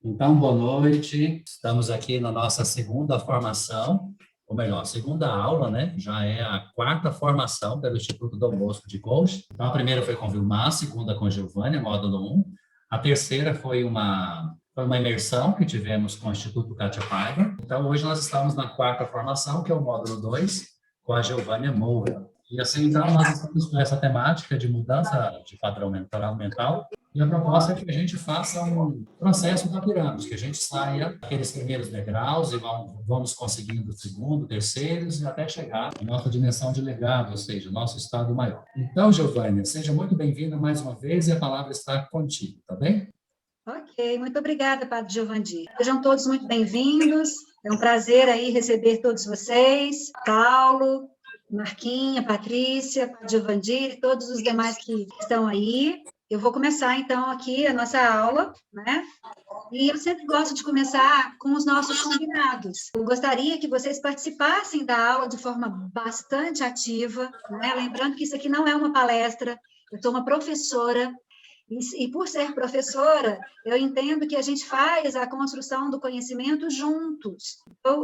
Então, boa noite. Estamos aqui na nossa segunda formação, ou melhor, segunda aula, né? Já é a quarta formação pelo Instituto Dom Bosco de Coach. Então, a primeira foi com Vilmar, a segunda com Giovânia, módulo 1. A terceira foi uma imersão que tivemos com o Instituto Cátia Paiva. Então, hoje nós estamos na quarta formação, que é o módulo 2, com a Giovânia Moura. E assim, então, nós estamos com essa temática de mudança de padrão mental. E a proposta é que a gente faça um processo da pirâmide, que a gente saia daqueles primeiros degraus e vamos conseguindo o segundo, terceiros e até chegar à nossa dimensão de legado, ou seja, nosso estado maior. Então, Giovânia, seja muito bem-vinda mais uma vez e a palavra está contigo, tá bem? Ok, muito obrigada, Padre Giovanni. Sejam todos muito bem-vindos. É um prazer aí receber todos vocês, Paulo, Marquinha, Patrícia, Padre Giovanni e todos os demais que estão aí. Eu vou começar, então, aqui a nossa aula, né? E eu sempre gosto de começar com os nossos convidados. Eu gostaria que vocês participassem da aula de forma bastante ativa, né? Lembrando que isso aqui não é uma palestra, eu sou uma professora, e por ser professora, eu entendo que a gente faz a construção do conhecimento juntos.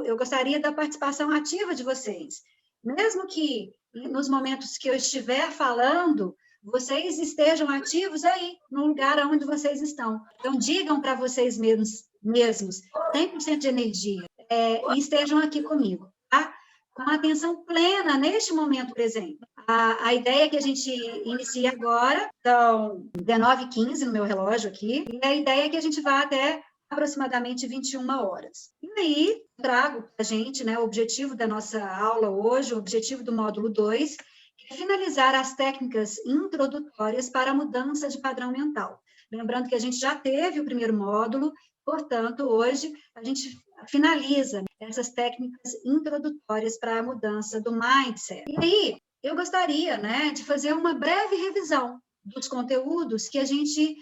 Eu gostaria da participação ativa de vocês. Mesmo que nos momentos que eu estiver falando, vocês estejam ativos aí, no lugar onde vocês estão. Então, digam para vocês mesmos 100% de energia, e estejam aqui comigo, tá? Com atenção plena neste momento presente. A ideia é que a gente inicie agora, são 19h15 no meu relógio aqui, e a ideia é que a gente vá até aproximadamente 21 horas. E aí, trago para a gente, né, o objetivo da nossa aula hoje, o objetivo do módulo 2, que é finalizar as técnicas introdutórias para a mudança de padrão mental. Lembrando que a gente já teve o primeiro módulo, portanto, hoje a gente finaliza essas técnicas introdutórias para a mudança do mindset. E aí, eu gostaria, né, de fazer uma breve revisão dos conteúdos que a gente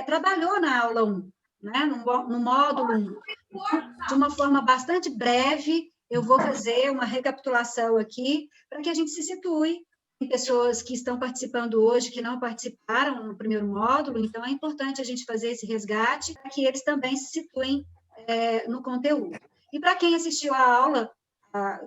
trabalhou na aula 1, né, no módulo 1. Então, de uma forma bastante breve, eu vou fazer uma recapitulação aqui para que a gente se situe. Tem pessoas que estão participando hoje que não participaram no primeiro módulo, então é importante a gente fazer esse resgate para que eles também se situem no conteúdo. E para quem assistiu a aula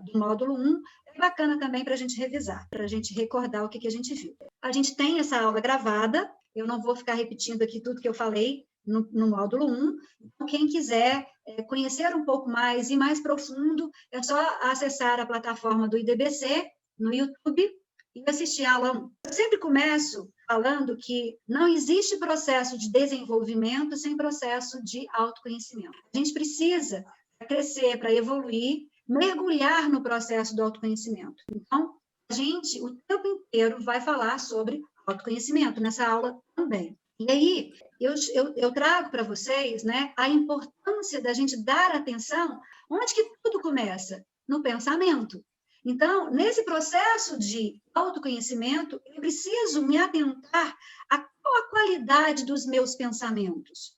do módulo 1, é bacana também para a gente revisar, para a gente recordar o que a gente viu. A gente tem essa aula gravada, eu não vou ficar repetindo aqui tudo que eu falei no módulo 1, então quem quiser conhecer um pouco mais e mais profundo, é só acessar a plataforma do IDBC no YouTube e assistir a aula 1. Eu sempre começo falando que não existe processo de desenvolvimento sem processo de autoconhecimento. A gente precisa crescer, para evoluir, mergulhar no processo do autoconhecimento. Então, a gente, o tempo inteiro, vai falar sobre autoconhecimento nessa aula também. E aí, eu trago para vocês, né, a importância da gente dar atenção onde que tudo começa? No pensamento. Então, nesse processo de autoconhecimento, eu preciso me atentar a qual a qualidade dos meus pensamentos.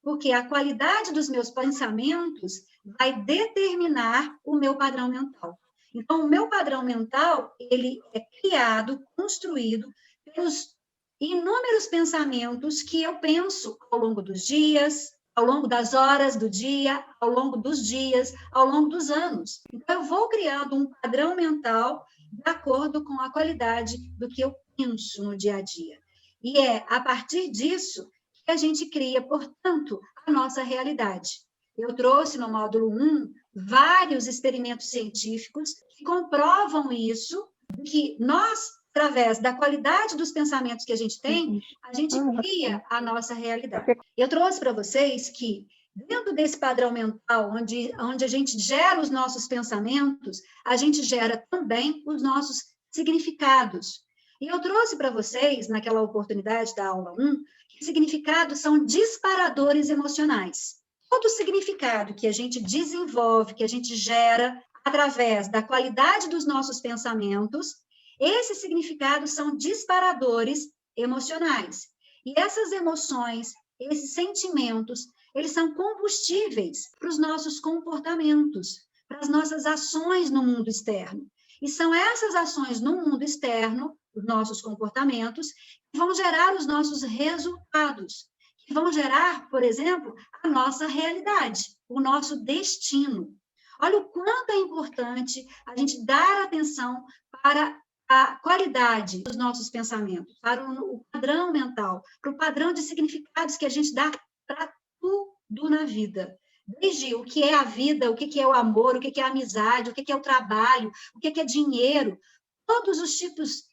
Porque a qualidade dos meus pensamentos vai determinar o meu padrão mental. Então, o meu padrão mental, ele é criado, construído pelos inúmeros pensamentos que eu penso ao longo dos dias, ao longo das horas do dia, ao longo dos dias, ao longo dos anos. Então, eu vou criando um padrão mental de acordo com a qualidade do que eu penso no dia a dia. E é a partir disso que a gente cria, portanto, a nossa realidade. Eu trouxe no módulo 1 vários experimentos científicos que comprovam isso, que nós, através da qualidade dos pensamentos que a gente tem, a gente cria a nossa realidade. Eu trouxe para vocês que, dentro desse padrão mental, onde a gente gera os nossos pensamentos, a gente gera também os nossos significados. E eu trouxe para vocês, naquela oportunidade da aula 1, que significados são disparadores emocionais. Todo significado que a gente desenvolve, que a gente gera através da qualidade dos nossos pensamentos, esses significados são disparadores emocionais. E essas emoções, esses sentimentos, eles são combustíveis para os nossos comportamentos, para as nossas ações no mundo externo. E são essas ações no mundo externo, os nossos comportamentos, que vão gerar os nossos resultados, que vão gerar, por exemplo, a nossa realidade, o nosso destino. Olha o quanto é importante a gente dar atenção para a qualidade dos nossos pensamentos, para o padrão mental, para o padrão de significados que a gente dá para tudo na vida. Desde o que é a vida, o que é o amor, o que é a amizade, o que é o trabalho, o que é dinheiro, todos os tipos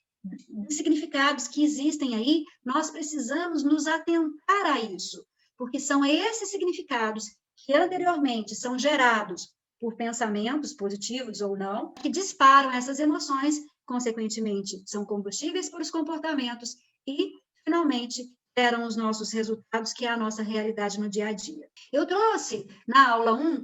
de significados que existem aí, nós precisamos nos atentar a isso, porque são esses significados que anteriormente são gerados por pensamentos positivos ou não, que disparam essas emoções, consequentemente, são combustíveis para os comportamentos e, finalmente, geram os nossos resultados, que é a nossa realidade no dia a dia. Eu trouxe, na aula 1,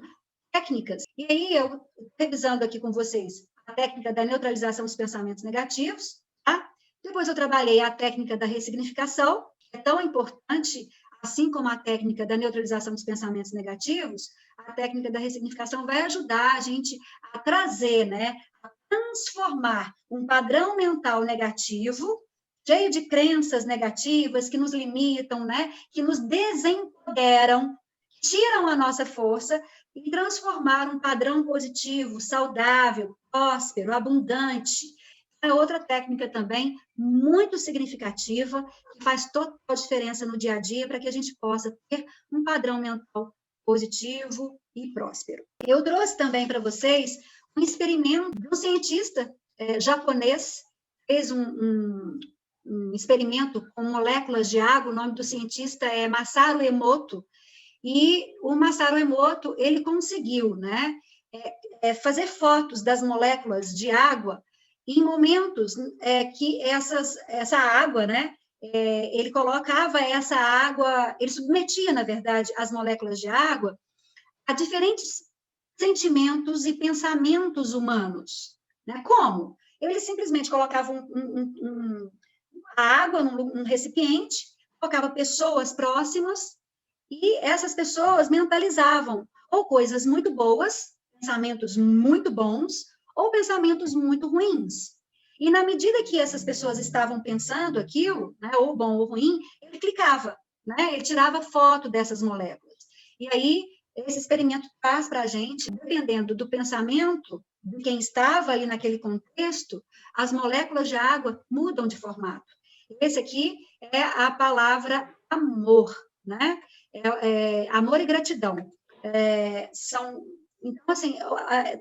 técnicas, e aí eu, revisando aqui com vocês, a técnica da neutralização dos pensamentos negativos, tá? Depois eu trabalhei a técnica da ressignificação, que é tão importante, assim como a técnica da neutralização dos pensamentos negativos, a técnica da ressignificação vai ajudar a gente a trazer, né, a transformar um padrão mental negativo, cheio de crenças negativas que nos limitam, né, que nos desempoderam, tiram a nossa força, e transformar um padrão positivo, saudável, próspero, abundante. É outra técnica também muito significativa, que faz total diferença no dia a dia para que a gente possa ter um padrão mental positivo e próspero. Eu trouxe também para vocês um experimento de um cientista japonês, fez um experimento com moléculas de água, o nome do cientista é Masaru Emoto, e o Masaru Emoto, ele conseguiu, né, fazer fotos das moléculas de água em momentos que essa água, né, ele colocava essa água, ele submetia, na verdade, as moléculas de água a diferentes sentimentos e pensamentos humanos. Né? Como? Ele simplesmente colocava a água num recipiente, colocava pessoas próximas, e essas pessoas mentalizavam ou coisas muito boas, pensamentos muito bons, ou pensamentos muito ruins. E na medida que essas pessoas estavam pensando aquilo, né, ou bom ou ruim, ele clicava, né, ele tirava foto dessas moléculas. E aí, esse experimento traz para a gente, dependendo do pensamento de quem estava ali naquele contexto, as moléculas de água mudam de formato. Esse aqui é a palavra amor, né? Amor e gratidão. Então, assim,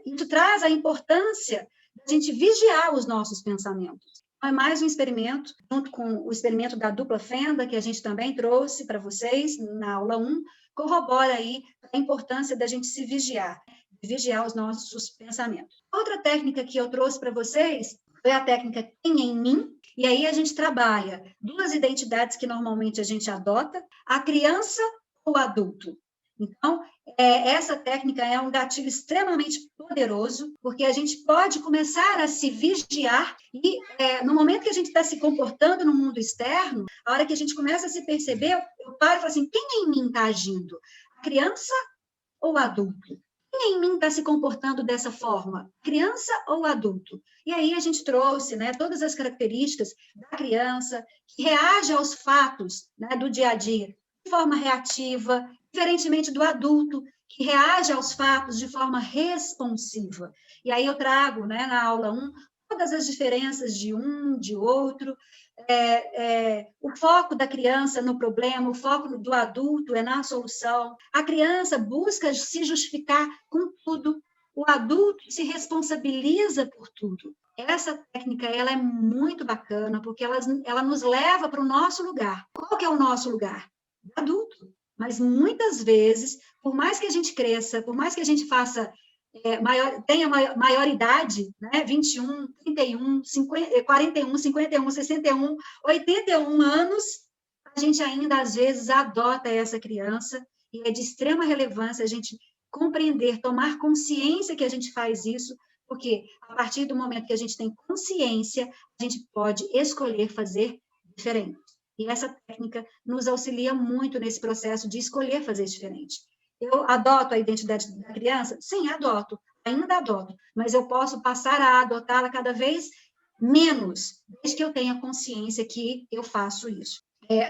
isso traz a importância de a gente vigiar os nossos pensamentos. É mais um experimento, junto com o experimento da dupla fenda, que a gente também trouxe para vocês na aula 1, corrobora aí a importância da gente se vigiar os nossos pensamentos. Outra técnica que eu trouxe para vocês foi a técnica Quem em Mim, e aí a gente trabalha duas identidades que normalmente a gente adota, a criança ou o adulto. Então, essa técnica é um gatilho extremamente poderoso, porque a gente pode começar a se vigiar e, no momento que a gente está se comportando no mundo externo, a hora que a gente começa a se perceber, eu paro e falo assim, quem em mim está agindo? A criança ou o adulto? Quem em mim está se comportando dessa forma? Criança ou adulto? E aí a gente trouxe, né, todas as características da criança que reage aos fatos, né, do dia a dia de forma reativa, diferentemente do adulto, que reage aos fatos de forma responsiva. E aí eu trago, né, na aula 1, todas as diferenças de um, de outro, o foco da criança no problema, o foco do adulto é na solução. A criança busca se justificar com tudo, o adulto se responsabiliza por tudo. Essa técnica ela é muito bacana, porque ela nos leva para o nosso lugar. Qual que é o nosso lugar? Adulto. Mas muitas vezes, por mais que a gente cresça, por mais que a gente faça tenha maior idade, né? 21, 31, 50, 41, 51, 61, 81 anos, a gente ainda às vezes adota essa criança e é de extrema relevância a gente compreender, tomar consciência que a gente faz isso, porque a partir do momento que a gente tem consciência, a gente pode escolher fazer diferente. E essa técnica nos auxilia muito nesse processo de escolher fazer diferente. Eu adoto a identidade da criança? Sim, adoto, ainda adoto, mas eu posso passar a adotá-la cada vez menos, desde que eu tenha consciência que eu faço isso.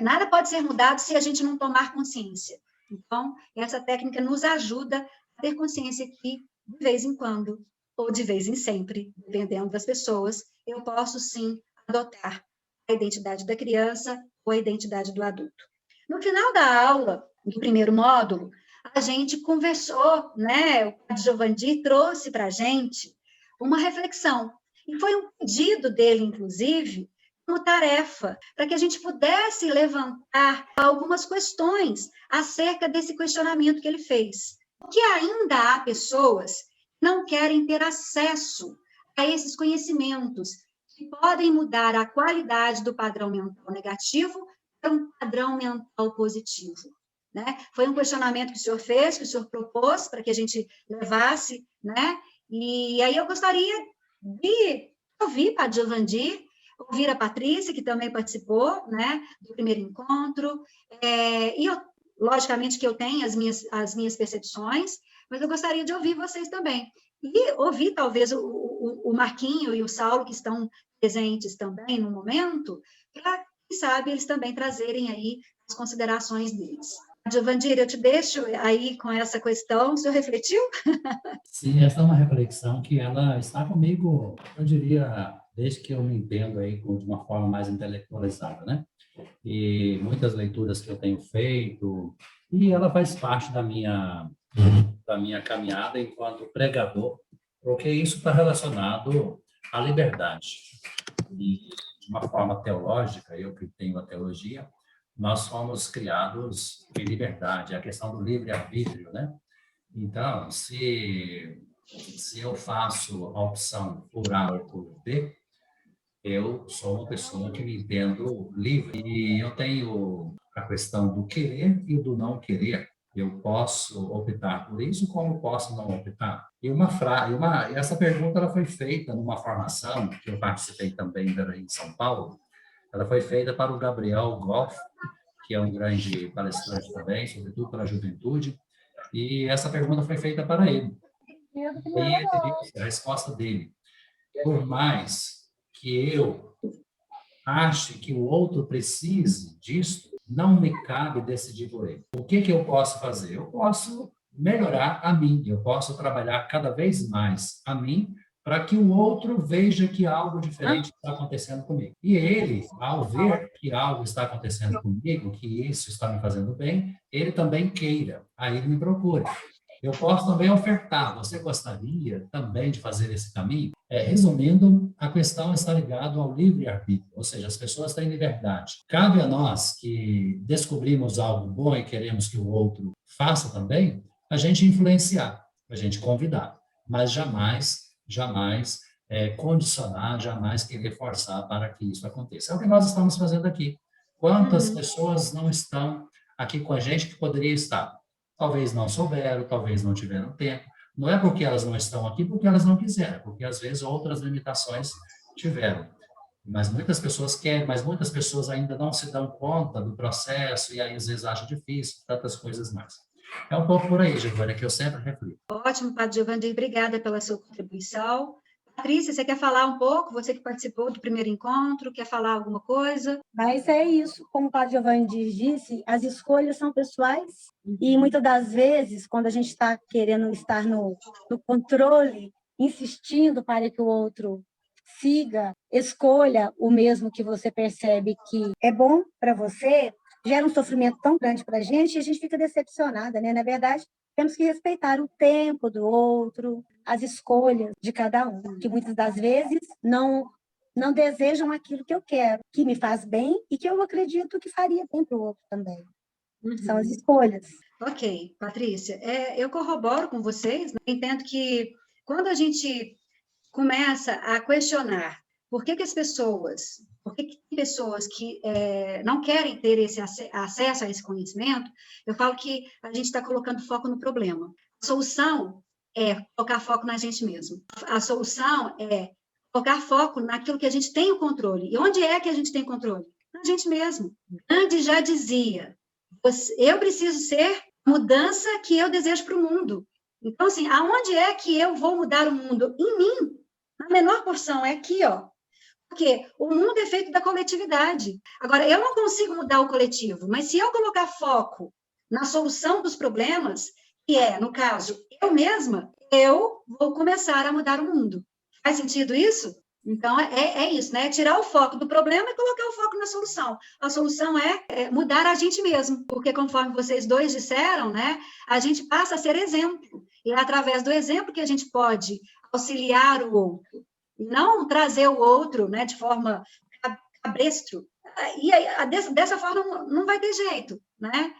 Nada pode ser mudado se a gente não tomar consciência. Então, essa técnica nos ajuda a ter consciência que, de vez em quando, ou de vez em sempre, dependendo das pessoas, eu posso, sim, adotar a identidade da criança ou a identidade do adulto. No final da aula, do primeiro módulo, a gente conversou, né? O Padre Giovanni trouxe para a gente uma reflexão. E foi um pedido dele, inclusive, como tarefa, para que a gente pudesse levantar algumas questões acerca desse questionamento que ele fez. Porque ainda há pessoas que não querem ter acesso a esses conhecimentos que podem mudar a qualidade do padrão mental negativo para um padrão mental positivo. Né? Foi um questionamento que o senhor fez, que o senhor propôs para que a gente levasse, né? E aí eu gostaria de ouvir Padre Giovanni, ouvir a Patrícia, que também participou, né, do primeiro encontro, e eu, logicamente que eu tenho as minhas percepções, mas eu gostaria de ouvir vocês também. E ouvir, talvez, o Marquinho e o Saulo, que estão presentes também no momento, para, quem sabe, eles também trazerem aí as considerações deles. Giovanni, eu te deixo aí com essa questão, o senhor refletiu? Sim, essa é uma reflexão que ela está comigo, eu diria, desde que eu me entendo aí de uma forma mais intelectualizada, né? E muitas leituras que eu tenho feito, e ela faz parte da minha caminhada enquanto pregador, porque isso está relacionado à liberdade. E de uma forma teológica, eu que tenho a teologia, nós fomos criados em liberdade, a questão do livre-arbítrio, né? Então, se eu faço a opção por A ou por B, eu sou uma pessoa que me entendo livre. E eu tenho a questão do querer e do não querer. Eu posso optar por isso, como posso não optar? Essa pergunta ela foi feita numa formação que eu participei também em São Paulo. Ela foi feita para o Gabriel Goff, que é um grande palestrante também, sobretudo para a juventude. E essa pergunta foi feita para ele. E ele disse a resposta dele: por mais que eu ache que o outro precise disso, não me cabe decidir por ele. O que eu posso fazer? Eu posso melhorar a mim, eu posso trabalhar cada vez mais a mim para que o outro veja que algo diferente está acontecendo comigo. E ele, ao ver que algo está acontecendo comigo, que isso está me fazendo bem, ele também queira, aí ele me procura. Eu posso também ofertar. Você gostaria também de fazer esse caminho? Resumindo, a questão está ligada ao livre-arbítrio, ou seja, as pessoas têm liberdade. Cabe a nós que descobrimos algo bom e queremos que o outro faça também, a gente influenciar, a gente convidar, mas jamais condicionar, jamais querer forçar para que isso aconteça. É o que nós estamos fazendo aqui. Quantas pessoas não estão aqui com a gente que poderiam estar? Talvez não souberam, talvez não tiveram tempo. Não é porque elas não estão aqui, porque elas não quiseram, porque às vezes outras limitações tiveram. Mas muitas pessoas querem, mas muitas pessoas ainda não se dão conta do processo e aí às vezes acham difícil, tantas coisas mais. É um pouco por aí, Giovana, que eu sempre reflito. Ótimo, Padre Giovanni, obrigada pela sua contribuição. Patrícia, você quer falar um pouco? Você que participou do primeiro encontro, quer falar alguma coisa? Mas é isso, como o Padre Giovanni disse, as escolhas são pessoais e muitas das vezes, quando a gente está querendo estar no controle, insistindo para que o outro siga, escolha o mesmo que você percebe que é bom para você, gera um sofrimento tão grande para a gente fica decepcionada, né? Na verdade, temos que respeitar o tempo do outro, as escolhas de cada um, que muitas das vezes não desejam aquilo que eu quero, que me faz bem e que eu acredito que faria bem para o outro também. São as escolhas. Ok, Patrícia, eu corroboro com vocês, né? Entendo que quando a gente começa a questionar por que tem pessoas que não querem ter esse acesso a esse conhecimento, eu falo que a gente está colocando foco no problema. A solução é colocar foco na gente mesmo. A solução é colocar foco naquilo que a gente tem o controle. E onde é que a gente tem controle? Na gente mesmo. Gandhi já dizia, eu preciso ser a mudança que eu desejo para o mundo. Então, assim, aonde é que eu vou mudar o mundo? Em mim. A menor porção é aqui, ó. Porque o mundo é feito da coletividade. Agora, eu não consigo mudar o coletivo, mas se eu colocar foco na solução dos problemas, que é, no caso, eu mesma, eu vou começar a mudar o mundo. Faz sentido isso? Então, é isso, né? Tirar o foco do problema e colocar o foco na solução. A solução é mudar a gente mesmo, porque, conforme vocês dois disseram, né, a gente passa a ser exemplo. E é através do exemplo que a gente pode auxiliar o outro. E não trazer o outro, né, de forma cabresto. E aí, dessa forma não vai ter jeito, né?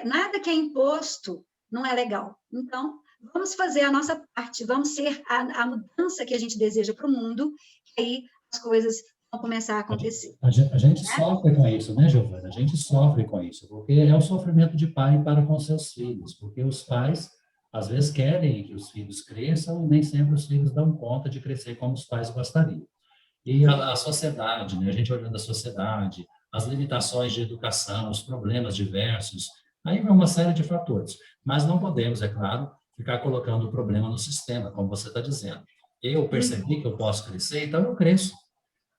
Nada que é imposto não é legal. Então, vamos fazer a nossa parte, vamos ser a mudança que a gente deseja para o mundo, e aí as coisas vão começar a acontecer. A gente sofre com isso, né, Giovana? A gente sofre com isso, porque é o sofrimento de pai para com seus filhos, porque os pais, às vezes, querem que os filhos cresçam e nem sempre os filhos dão conta de crescer como os pais gostariam. E a sociedade, né? A gente olhando a sociedade, as limitações de educação, os problemas diversos, aí vai uma série de fatores. Mas não podemos, é claro, ficar colocando o problema no sistema, como você está dizendo. Eu percebi que eu posso crescer, então eu cresço.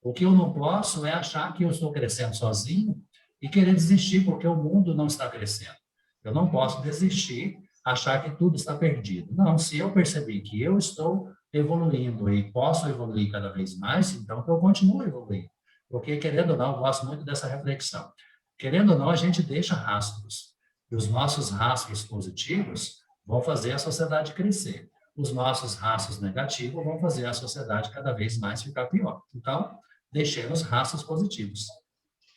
O que eu não posso é achar que eu estou crescendo sozinho e querer desistir porque o mundo não está crescendo. Eu não posso desistir, achar que tudo está perdido. Não, se eu perceber que eu estou evoluindo e posso evoluir cada vez mais, então eu continuo evoluindo. Porque, querendo ou não, eu gosto muito dessa reflexão. Querendo ou não, a gente deixa rastros. E os nossos rastros positivos vão fazer a sociedade crescer. Os nossos rastros negativos vão fazer a sociedade cada vez mais ficar pior. Então, deixemos rastros positivos.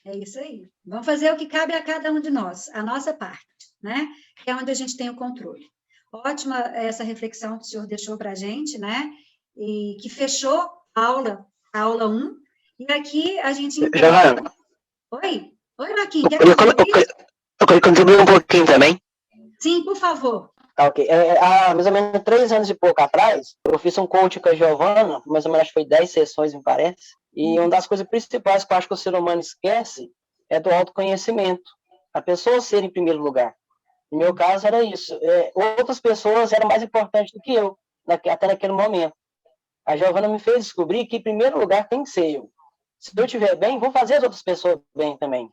É isso aí. Vamos fazer o que cabe a cada um de nós, a nossa parte, né? Que é onde a gente tem o controle. Ótima essa reflexão que o senhor deixou para a gente, né? E que fechou a aula 1. E aqui a gente... Giovana. Oi, Marquinhos, eu queria contribuir um pouquinho também. Sim, por favor. Ok. Há mais ou menos 3 anos e pouco atrás, eu fiz um coaching com a Giovana, mais ou menos acho que foi 10 sessões, me parece. E uma das coisas principais que eu acho que o ser humano esquece é do autoconhecimento. A pessoa ser em primeiro lugar. No meu caso era isso. Outras pessoas eram mais importantes do que eu, até naquele momento. A Giovana me fez descobrir que em primeiro lugar tem que ser eu. Se eu estiver bem, vou fazer as outras pessoas bem também.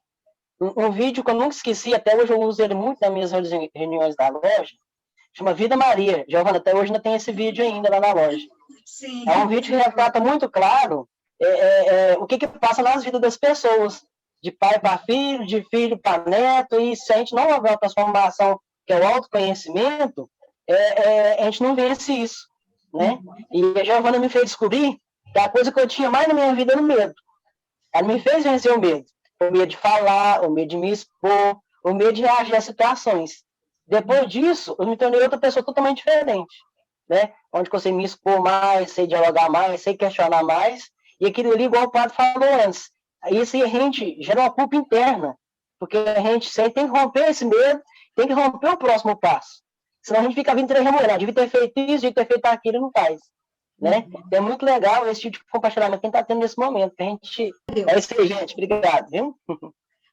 Um vídeo que eu nunca esqueci, até hoje eu uso ele muito nas minhas reuniões da loja, chama Vida Maria. Giovana, até hoje ainda tem esse vídeo ainda lá na loja. Sim. É um vídeo que retrata muito claro o que passa nas vidas das pessoas, de pai para filho, de filho para neto, e se a gente não houver uma transformação, que é o autoconhecimento, a gente não vence isso, né? E a Giovana me fez descobrir que a coisa que eu tinha mais na minha vida era o medo. Ela me fez vencer o medo de falar, o medo de me expor, o medo de reagir a situações. Depois disso, eu me tornei outra pessoa totalmente diferente, né? Onde eu sei me expor mais, sei dialogar mais, sei questionar mais, e aquilo ali, igual o padre falou antes, isso aí a gente gera uma culpa interna, porque a gente sempre tem que romper esse medo, tem que romper o próximo passo. Senão a gente fica vindo remoendo, devia ter feito isso, devia ter feito aquilo, e não faz. Né? É muito legal esse tipo de compartilhamento que a gente está tendo nesse momento. A gente... É isso aí, gente. Obrigado, viu?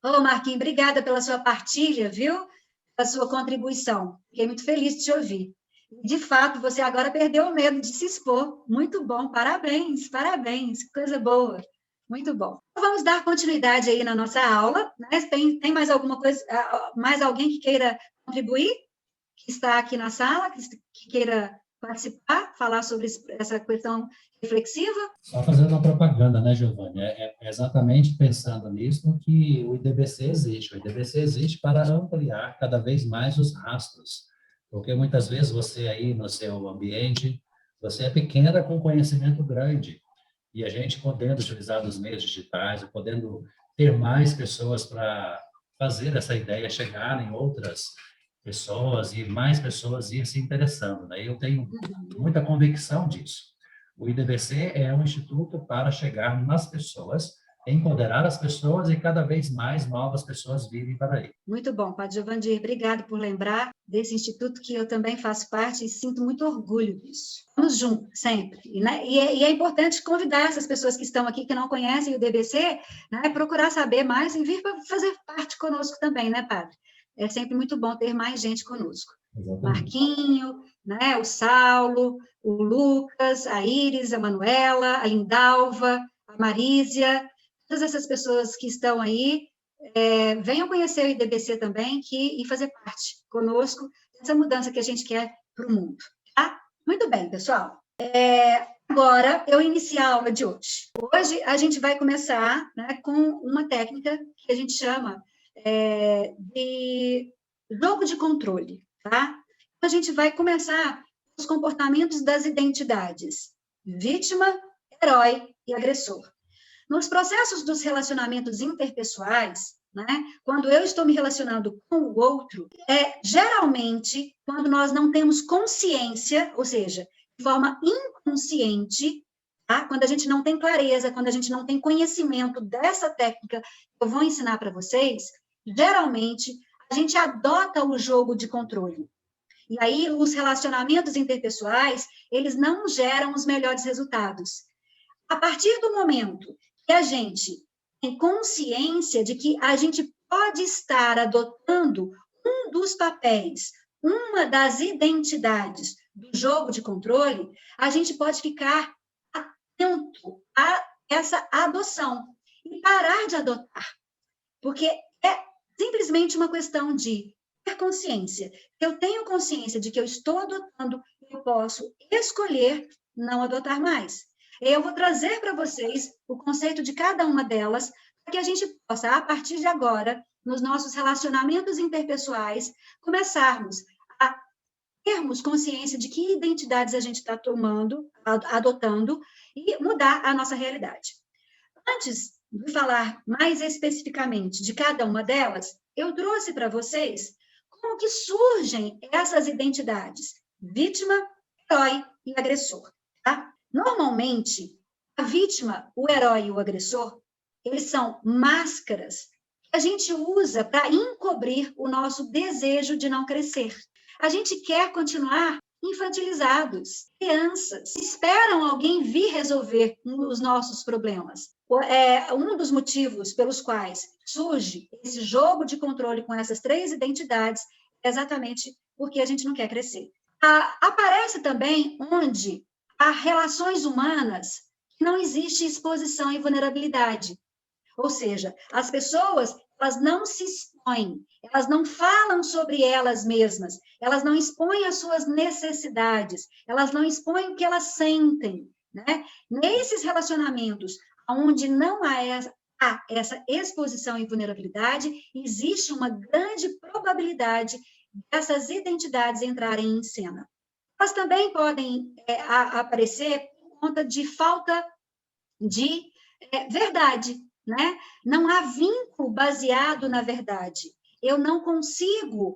Ô, Marquinhos, obrigada pela sua partilha, viu? Pela sua contribuição. Fiquei muito feliz de te ouvir. De fato, você agora perdeu o medo de se expor. Muito bom, parabéns, parabéns, coisa boa. Muito bom. Vamos dar continuidade aí na nossa aula, né? Tem mais alguma coisa, mais alguém que queira contribuir? Que está aqui na sala, que queira participar, falar sobre essa questão reflexiva? Só fazendo uma propaganda, né, Giovanni? É exatamente pensando nisso que o IDBC existe. O IDBC existe para ampliar cada vez mais os rastros. Porque muitas vezes você aí no seu ambiente, você é pequena com conhecimento grande. E a gente podendo utilizar os meios digitais, podendo ter mais pessoas para fazer essa ideia chegar em outras pessoas e mais pessoas ir se interessando, né? Eu tenho muita convicção disso. O IDBC é um instituto para chegar nas pessoas, empoderar as pessoas e cada vez mais novas pessoas virem para ele. Muito bom, Padre Giovandir, obrigado por lembrar desse instituto que eu também faço parte e sinto muito orgulho disso. Vamos juntos, sempre. E é importante convidar essas pessoas que estão aqui, que não conhecem o IDBC, né, procurar saber mais e vir para fazer parte conosco também, né, Padre? É sempre muito bom ter mais gente conosco. Exatamente. Marquinho, né, o Saulo, o Lucas, a Iris, a Manuela, a Lindalva, a a Marísia, todas essas pessoas que estão aí, venham conhecer o IDBC também e fazer parte conosco dessa mudança que a gente quer para o mundo. Tá? Muito bem, pessoal. Agora, eu inicio a aula de hoje. Hoje, a gente vai começar, né, com uma técnica que a gente chama de jogo de controle. Tá? A gente vai começar os comportamentos das identidades vítima, herói e agressor. Nos processos dos relacionamentos interpessoais, né, quando eu estou me relacionando com o outro, geralmente, quando nós não temos consciência, ou seja, de forma inconsciente, tá? Quando a gente não tem clareza, quando a gente não tem conhecimento dessa técnica que eu vou ensinar para vocês, geralmente, a gente adota o jogo de controle. E aí, os relacionamentos interpessoais, eles não geram os melhores resultados. A partir do momento que a gente tem consciência de que a gente pode estar adotando um dos papéis, uma das identidades do jogo de controle, a gente pode ficar atento a essa adoção e parar de adotar. Porque é simplesmente uma questão de ter consciência. Eu tenho consciência de que eu estou adotando, eu posso escolher não adotar mais. Eu vou trazer para vocês o conceito de cada uma delas, para que a gente possa, a partir de agora, nos nossos relacionamentos interpessoais, começarmos a termos consciência de que identidades a gente está adotando e mudar a nossa realidade. Antes de falar mais especificamente de cada uma delas, eu trouxe para vocês como que surgem essas identidades, vítima, herói e agressor, tá? Normalmente, a vítima, o herói e o agressor, eles são máscaras que a gente usa para encobrir o nosso desejo de não crescer. A gente quer continuar infantilizados, crianças, esperam alguém vir resolver os nossos problemas. Um dos motivos pelos quais surge esse jogo de controle com essas três identidades é exatamente porque a gente não quer crescer. Aparece também onde há relações humanas que não existe exposição e vulnerabilidade. Ou seja, as pessoas, elas não se expõem, elas não falam sobre elas mesmas, elas não expõem as suas necessidades, elas não expõem o que elas sentem, né? Nesses relacionamentos onde não há essa exposição e vulnerabilidade, existe uma grande probabilidade dessas identidades entrarem em cena. Elas também podem aparecer por conta de falta de verdade, né? Não há vínculo baseado na verdade. Eu não consigo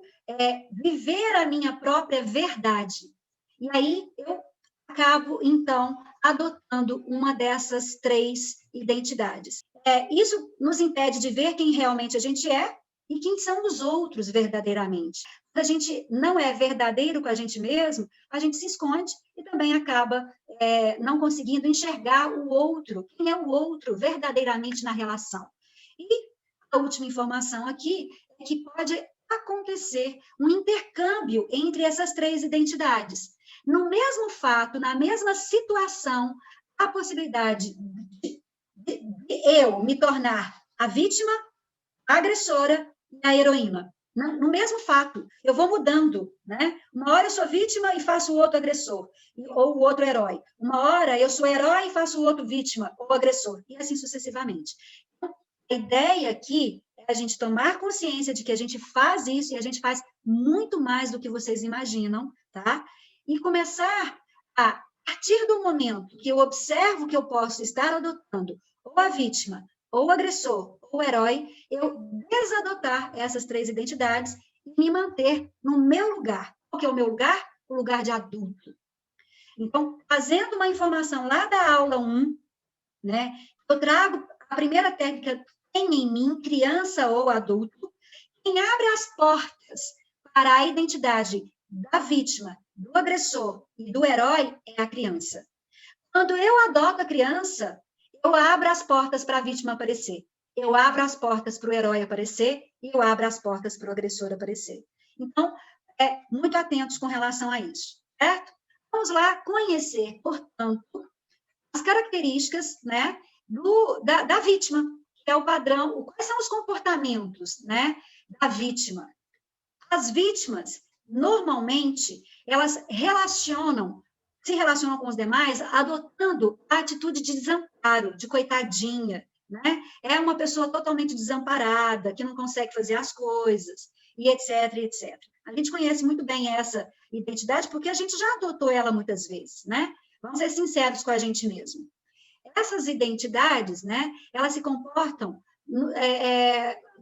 viver a minha própria verdade. E aí eu acabo, então, adotando uma dessas três identidades. Isso nos impede de ver quem realmente a gente é e quem são os outros verdadeiramente. Quando a gente não é verdadeiro com a gente mesmo, a gente se esconde e também acaba não conseguindo enxergar o outro, quem é o outro verdadeiramente na relação. E a última informação aqui é que pode acontecer um intercâmbio entre essas três identidades. No mesmo fato, na mesma situação, há a possibilidade de eu me tornar a vítima, a agressora e a heroína. No mesmo fato, eu vou mudando, né? Uma hora eu sou vítima e faço o outro agressor, ou o outro herói. Uma hora eu sou herói e faço o outro vítima ou agressor, e assim sucessivamente. Então, a ideia aqui é a gente tomar consciência de que a gente faz isso e a gente faz muito mais do que vocês imaginam, tá? E começar a partir do momento que eu observo que eu posso estar adotando ou a vítima, ou o agressor, ou o herói, eu desadotar essas três identidades e me manter no meu lugar. Qual que é o meu lugar? O lugar de adulto. Então, fazendo uma informação lá da aula 1, né, eu trago a primeira técnica, tem em mim, criança ou adulto, quem abre as portas para a identidade da vítima, do agressor e do herói é a criança. Quando eu adoto a criança, eu abro as portas para a vítima aparecer. Eu abro as portas para o herói aparecer e eu abro as portas para o agressor aparecer. Então, muito atentos com relação a isso, certo? Vamos lá conhecer, portanto, as características, né, da vítima, que é o padrão. Quais são os comportamentos, né, da vítima? As vítimas, normalmente, elas se relacionam com os demais adotando a atitude de desamparo, de coitadinha, né? É uma pessoa totalmente desamparada, que não consegue fazer as coisas, e etc, etc. A gente conhece muito bem essa identidade, porque a gente já adotou ela muitas vezes, né? Vamos ser sinceros com a gente mesmo. Essas identidades, né, elas se comportam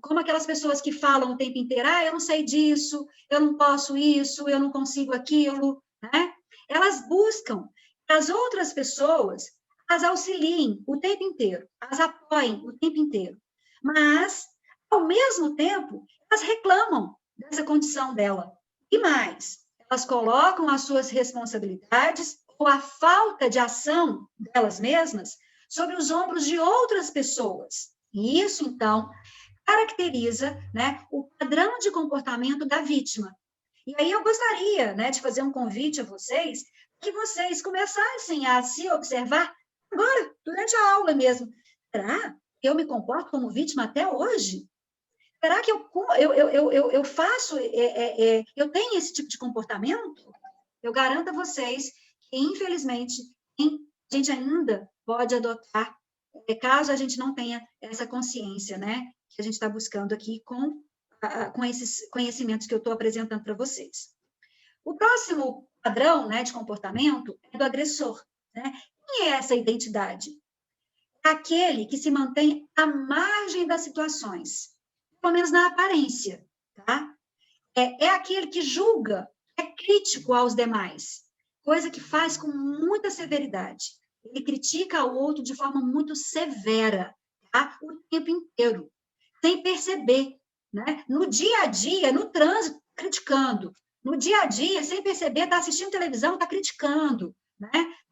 como aquelas pessoas que falam o tempo inteiro, eu não sei disso, eu não posso isso, eu não consigo aquilo, né? Elas buscam que as outras pessoas as auxiliem o tempo inteiro, as apoiem o tempo inteiro. Mas, ao mesmo tempo, elas reclamam dessa condição dela. E mais, elas colocam as suas responsabilidades ou a falta de ação delas mesmas sobre os ombros de outras pessoas. E isso, então, caracteriza, né, o padrão de comportamento da vítima. E aí eu gostaria, né, de fazer um convite a vocês, que vocês começassem a se observar agora, durante a aula mesmo. Será que eu me comporto como vítima até hoje? Será que eu faço, eu tenho esse tipo de comportamento? Eu garanto a vocês que, infelizmente, a gente ainda pode adotar, caso a gente não tenha essa consciência, né, que a gente está buscando aqui com esses conhecimentos que eu estou apresentando para vocês. O próximo padrão, né, de comportamento é do agressor, né? Quem é essa identidade? É aquele que se mantém à margem das situações, pelo menos na aparência, tá? É aquele que julga, é crítico aos demais, coisa que faz com muita severidade. Ele critica o outro de forma muito severa, tá? O tempo inteiro, sem perceber, né? No dia a dia, no trânsito, criticando. No dia a dia, sem perceber, está assistindo televisão, está criticando, né?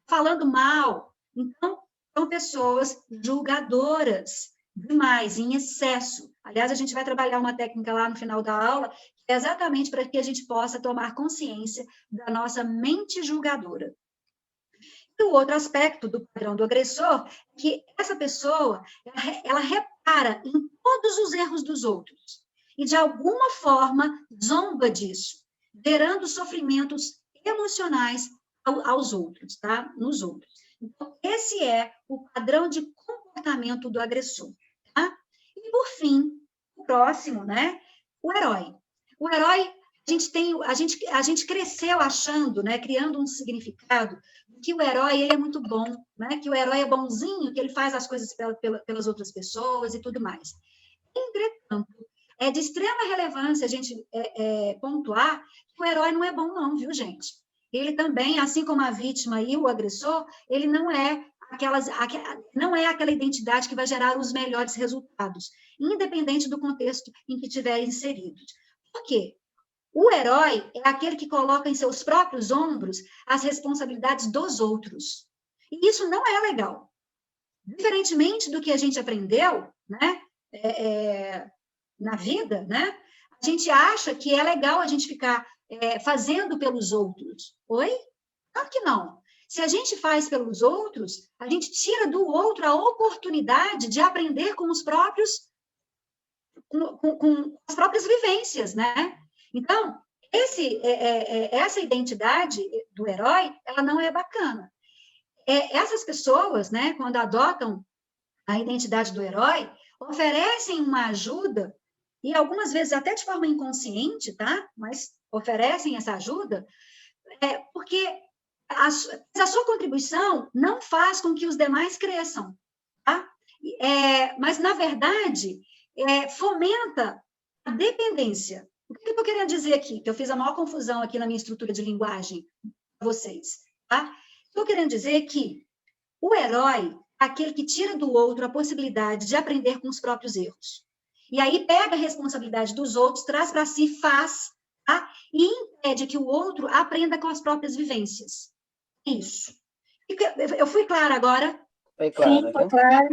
Falando mal. Então, são pessoas julgadoras demais, em excesso. Aliás, a gente vai trabalhar uma técnica lá no final da aula, que é exatamente para que a gente possa tomar consciência da nossa mente julgadora. E o outro aspecto do padrão do agressor, que essa pessoa, ela repara em todos os erros dos outros e, de alguma forma, zomba disso, gerando sofrimentos emocionais aos outros, tá? Nos outros. Então, esse é o padrão de comportamento do agressor, tá? E, por fim, o próximo, né? O herói. O herói, a gente cresceu achando, né? Criando um significado que o herói ele é muito bom, né? Que o herói é bonzinho, que ele faz as coisas pelas outras pessoas e tudo mais. Entretanto, é de extrema relevância a gente pontuar que o herói não é bom não, viu, gente? Ele também, assim como a vítima e o agressor, ele não é aquela identidade que vai gerar os melhores resultados, independente do contexto em que estiver inserido. Por quê? O herói é aquele que coloca em seus próprios ombros as responsabilidades dos outros. E isso não é legal. Diferentemente do que a gente aprendeu, né, na vida, né, a gente acha que é legal a gente ficar fazendo pelos outros. Oi? Claro que não. Se a gente faz pelos outros, a gente tira do outro a oportunidade de aprender com os próprios, com as próprias vivências, né? Então, essa identidade do herói, ela não é bacana. Essas pessoas, né, quando adotam a identidade do herói, oferecem uma ajuda, e algumas vezes até de forma inconsciente, tá? Mas oferecem essa ajuda, porque a sua contribuição não faz com que os demais cresçam, tá? Mas, na verdade, fomenta a dependência. O que eu estou querendo dizer aqui? Que eu fiz a maior confusão aqui na minha estrutura de linguagem para vocês, tá? Estou querendo dizer que o herói é aquele que tira do outro a possibilidade de aprender com os próprios erros. E aí pega a responsabilidade dos outros, traz para si, faz, tá? E impede que o outro aprenda com as próprias vivências. Isso. Eu fui clara agora? Foi claro. Sim, foi claro.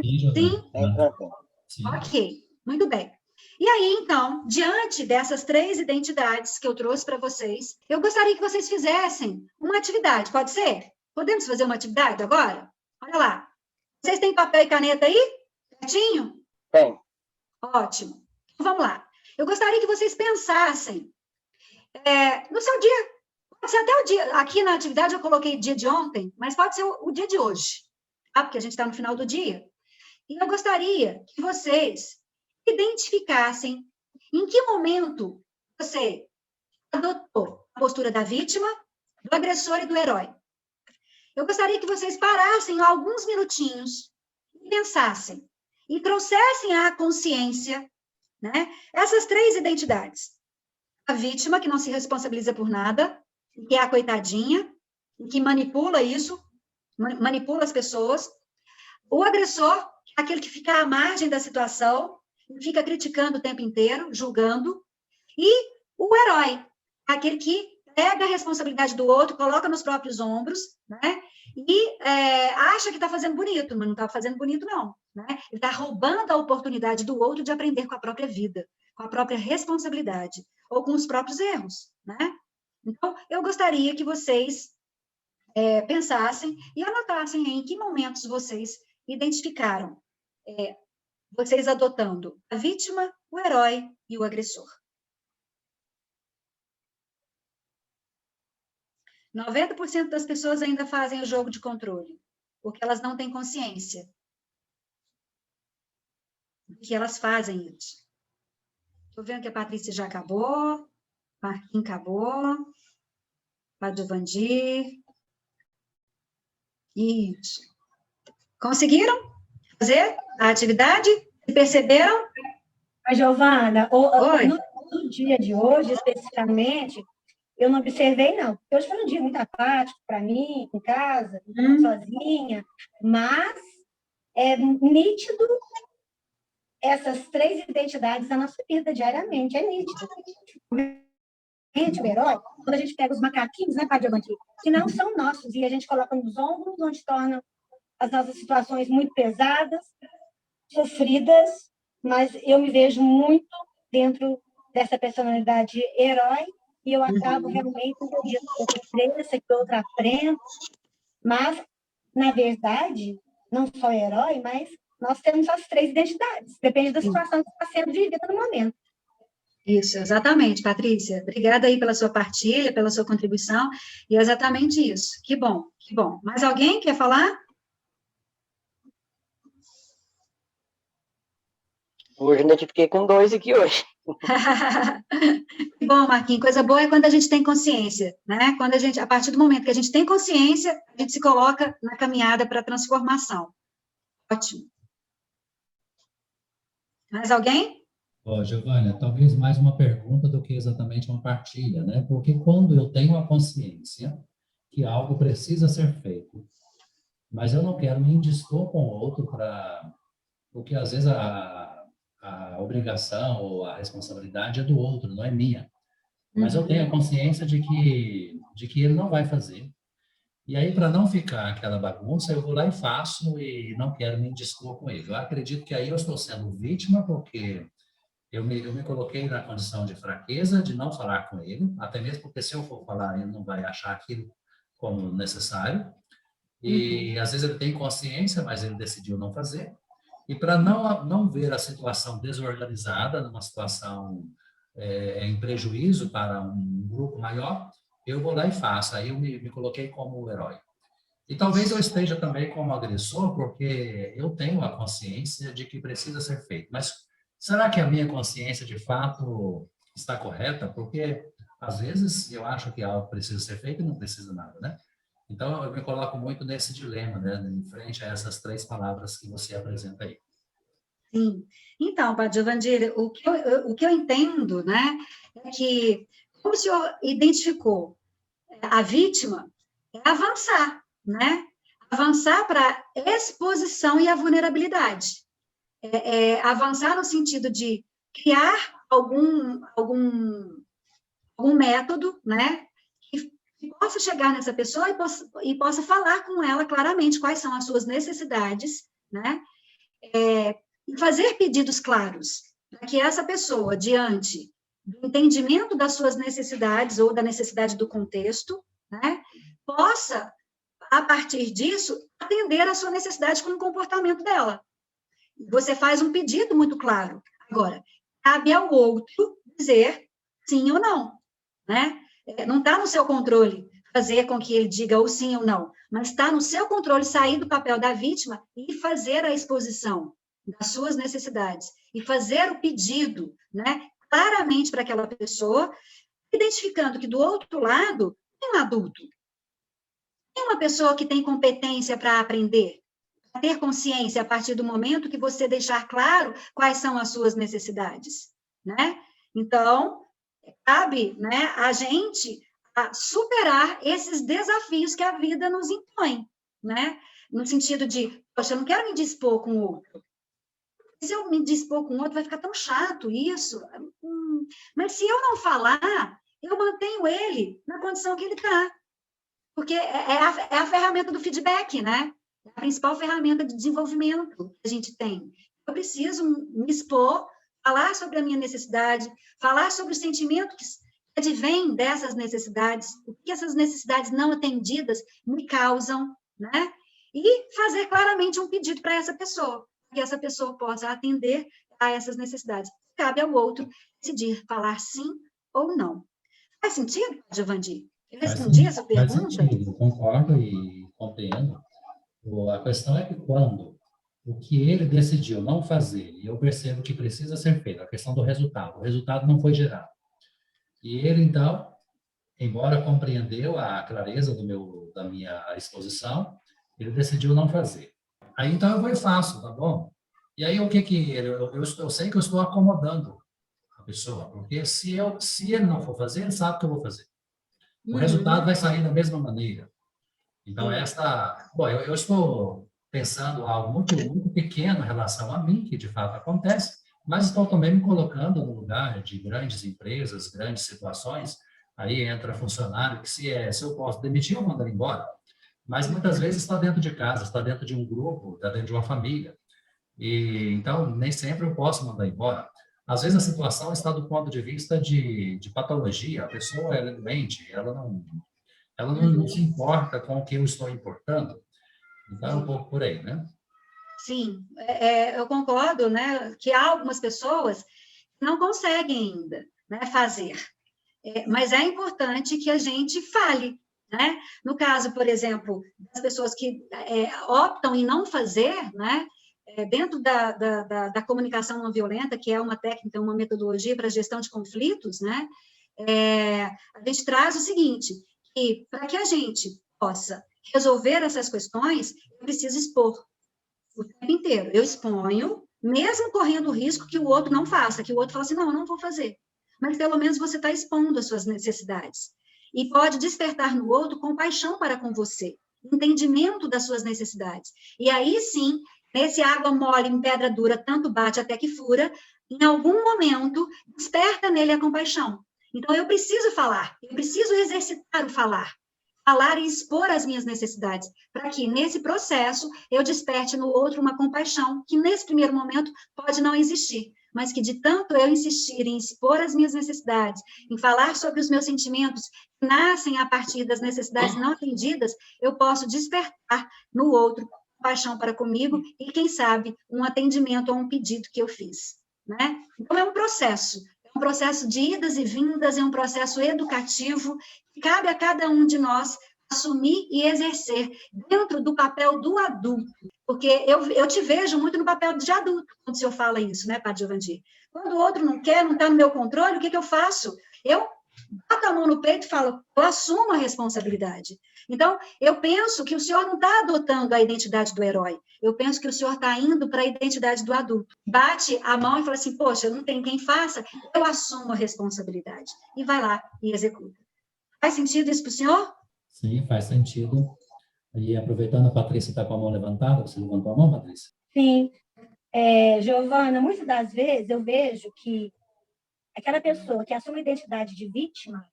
Sim? Ok, muito bem. E aí, então, diante dessas 3 identidades que eu trouxe para vocês, eu gostaria que vocês fizessem uma atividade, pode ser? Podemos fazer uma atividade agora? Olha lá. Vocês têm papel e caneta aí? Certinho? Tem. Ótimo. Então, vamos lá. Eu gostaria que vocês pensassem no seu dia. Pode ser até o dia. Aqui na atividade eu coloquei dia de ontem, mas pode ser o dia de hoje, tá? Porque a gente está no final do dia. E eu gostaria que vocês identificassem em que momento você adotou a postura da vítima, do agressor e do herói. Eu gostaria que vocês parassem alguns minutinhos e pensassem, e trouxessem à consciência, né, essas três identidades. A vítima, que não se responsabiliza por nada, que é a coitadinha, que manipula isso, manipula as pessoas. O agressor, que é aquele que fica à margem da situação, fica criticando o tempo inteiro, julgando. E o herói, aquele que pega a responsabilidade do outro, coloca nos próprios ombros, né? E acha que está fazendo bonito, mas não está fazendo bonito, não. Né? Ele está roubando a oportunidade do outro de aprender com a própria vida, com a própria responsabilidade, ou com os próprios erros. Né? Então, eu gostaria que vocês pensassem e anotassem em que momentos vocês identificaram vocês adotando a vítima, o herói e o agressor. 90% das pessoas ainda fazem o jogo de controle, porque elas não têm consciência de que elas fazem isso. Estou vendo que a Patrícia já acabou, Marquinhos acabou, Padre Vandir. Isso. Conseguiram fazer a atividade? Perceberam? A Giovana, Oi. No dia de hoje, especificamente, eu não observei, não. Porque hoje foi um dia muito apático para mim, em casa, sozinha, mas é nítido essas três identidades na nossa vida diariamente, é nítido. O herói, quando a gente pega os macaquinhos, né, Padre Giovanni, que não são nossos, e a gente coloca nos ombros, onde torna as nossas situações muito pesadas, sofridas, mas eu me vejo muito dentro dessa personalidade herói, e eu acabo realmente um dia que outra aprendo, mas, na verdade, não só herói, mas nós temos as três identidades, depende da situação que está sendo vivida no momento. Isso, exatamente, Patrícia. Obrigada aí pela sua partilha, pela sua contribuição, e é exatamente isso. Que bom, que bom. Mais alguém quer falar? Hoje eu identifiquei com 2 aqui hoje. Que bom, Marquinhos. Coisa boa é quando a gente tem consciência, né? Quando a partir do momento que a gente tem consciência, a gente se coloca na caminhada para a transformação. Ótimo. Mais alguém? Giovânia, talvez mais uma pergunta do que exatamente uma partilha, né? Porque quando eu tenho a consciência que algo precisa ser feito, mas eu não quero me indispor com o outro porque às vezes a obrigação ou a responsabilidade é do outro, não é minha. Mas eu tenho a consciência de que ele não vai fazer. E aí, para não ficar aquela bagunça, eu vou lá e faço e não quero me indispor com ele. Eu acredito que aí eu estou sendo vítima porque eu me coloquei na condição de fraqueza, de não falar com ele, até mesmo porque se eu for falar, ele não vai achar aquilo como necessário. E às vezes ele tem consciência, mas ele decidiu não fazer. E para não ver a situação desorganizada, numa situação em prejuízo para um grupo maior, eu vou lá e faço. Aí eu me coloquei como herói. E talvez eu esteja também como agressor, porque eu tenho a consciência de que precisa ser feito. Mas será que a minha consciência, de fato, está correta? Porque, às vezes, eu acho que algo precisa ser feito e não precisa nada, né? Então, eu me coloco muito nesse dilema, né? Em frente a essas 3 palavras que você apresenta aí. Sim. Então, Padre Giovanni, o que eu entendo, né, é que, como o senhor identificou a vítima, é avançar, né? Avançar para a exposição e a vulnerabilidade. Avançar no sentido de criar algum método, né, que possa chegar nessa pessoa e possa falar com ela claramente quais são as suas necessidades, né, e fazer pedidos claros, para que essa pessoa, diante do entendimento das suas necessidades ou da necessidade do contexto, né, possa a partir disso, atender a sua necessidade com o comportamento dela. Você faz um pedido muito claro. Agora, cabe ao outro dizer sim ou não, né? Não está no seu controle fazer com que ele diga ou sim ou não, mas está no seu controle sair do papel da vítima e fazer a exposição das suas necessidades e fazer o pedido, né, claramente para aquela pessoa, identificando que do outro lado tem um adulto, tem uma pessoa que tem competência para aprender, para ter consciência a partir do momento que você deixar claro quais são as suas necessidades, né? Então, cabe, né, a gente a superar esses desafios que a vida nos impõe, né? No sentido de, poxa, eu não quero me dispor com o outro. Se eu me dispor com o outro, vai ficar tão chato isso. Mas se eu não falar, eu mantenho ele na condição que ele está. Porque é a ferramenta do feedback, né? É a principal ferramenta de desenvolvimento que a gente tem. Eu preciso me expor, falar sobre a minha necessidade, falar sobre o sentimento que advém dessas necessidades, o que essas necessidades não atendidas me causam, né? E fazer claramente um pedido para essa pessoa, que essa pessoa possa atender a essas necessidades. Cabe ao outro decidir falar sim ou não. Faz sentido, Giovanni? Eu respondi essa pergunta? Faz sentido, concordo e compreendo. A questão é que quando o que ele decidiu não fazer, e eu percebo que precisa ser feito, a questão do resultado, o resultado não foi gerado. E ele, então, embora compreendeu a clareza da minha exposição, ele decidiu não fazer. Aí, então, eu vou e faço, tá bom? E aí, o que eu sei que eu estou acomodando a pessoa, porque se ele não for fazer, ele sabe que eu vou fazer. O resultado vai sair da mesma maneira. Então, eu estou pensando algo muito, muito pequeno em relação a mim, que de fato acontece, mas estou também me colocando no lugar de grandes empresas, grandes situações. Aí entra funcionário que se eu posso demitir, eu mando ele embora. Mas muitas vezes está dentro de casa, está dentro de um grupo, está dentro de uma família. E então nem sempre eu posso mandar embora. Às vezes a situação está do ponto de vista de patologia. A pessoa ela é doente, ela não se importa com o que eu estou importando. Então é um pouco por aí, né? Sim, eu concordo, né, que há algumas pessoas que não conseguem ainda, né, fazer. Mas é importante que a gente fale, né? No caso, por exemplo, das pessoas que optam em não fazer, né, dentro da comunicação não violenta, que é uma técnica, uma metodologia para a gestão de conflitos, né, a gente traz o seguinte, que para que a gente possa resolver essas questões, eu preciso expor o tempo inteiro. Eu exponho, mesmo correndo o risco que o outro não faça, que o outro fale assim, não, eu não vou fazer. Mas pelo menos você está expondo as suas necessidades. E pode despertar no outro compaixão para com você, entendimento das suas necessidades. E aí sim, nesse água mole em pedra dura, tanto bate até que fura, em algum momento desperta nele a compaixão. Então eu preciso falar, eu preciso exercitar o falar e expor as minhas necessidades, para que nesse processo eu desperte no outro uma compaixão que nesse primeiro momento pode não existir, mas que de tanto eu insistir em expor as minhas necessidades, em falar sobre os meus sentimentos que nascem a partir das necessidades não atendidas, eu posso despertar no outro compaixão para comigo e, quem sabe, um atendimento a um pedido que eu fiz, né? Então é um processo de idas e vindas, é um processo educativo, que cabe a cada um de nós assumir e exercer dentro do papel do adulto, porque eu te vejo muito no papel de adulto, quando o senhor fala isso, né, Padre Giovanni? Quando o outro não quer, não está no meu controle, o que eu faço? Eu bato a mão no peito e falo, eu assumo a responsabilidade. Então, eu penso que o senhor não está adotando a identidade do herói, eu penso que o senhor está indo para a identidade do adulto. Bate a mão e fala assim, poxa, não tem quem faça, eu assumo a responsabilidade. E vai lá e executa. Faz sentido isso para o senhor? Sim, faz sentido. E aproveitando, a Patrícia está com a mão levantada, você levantou a mão, Patrícia? Sim. Giovana, muitas das vezes eu vejo que aquela pessoa que assume a identidade de vítima,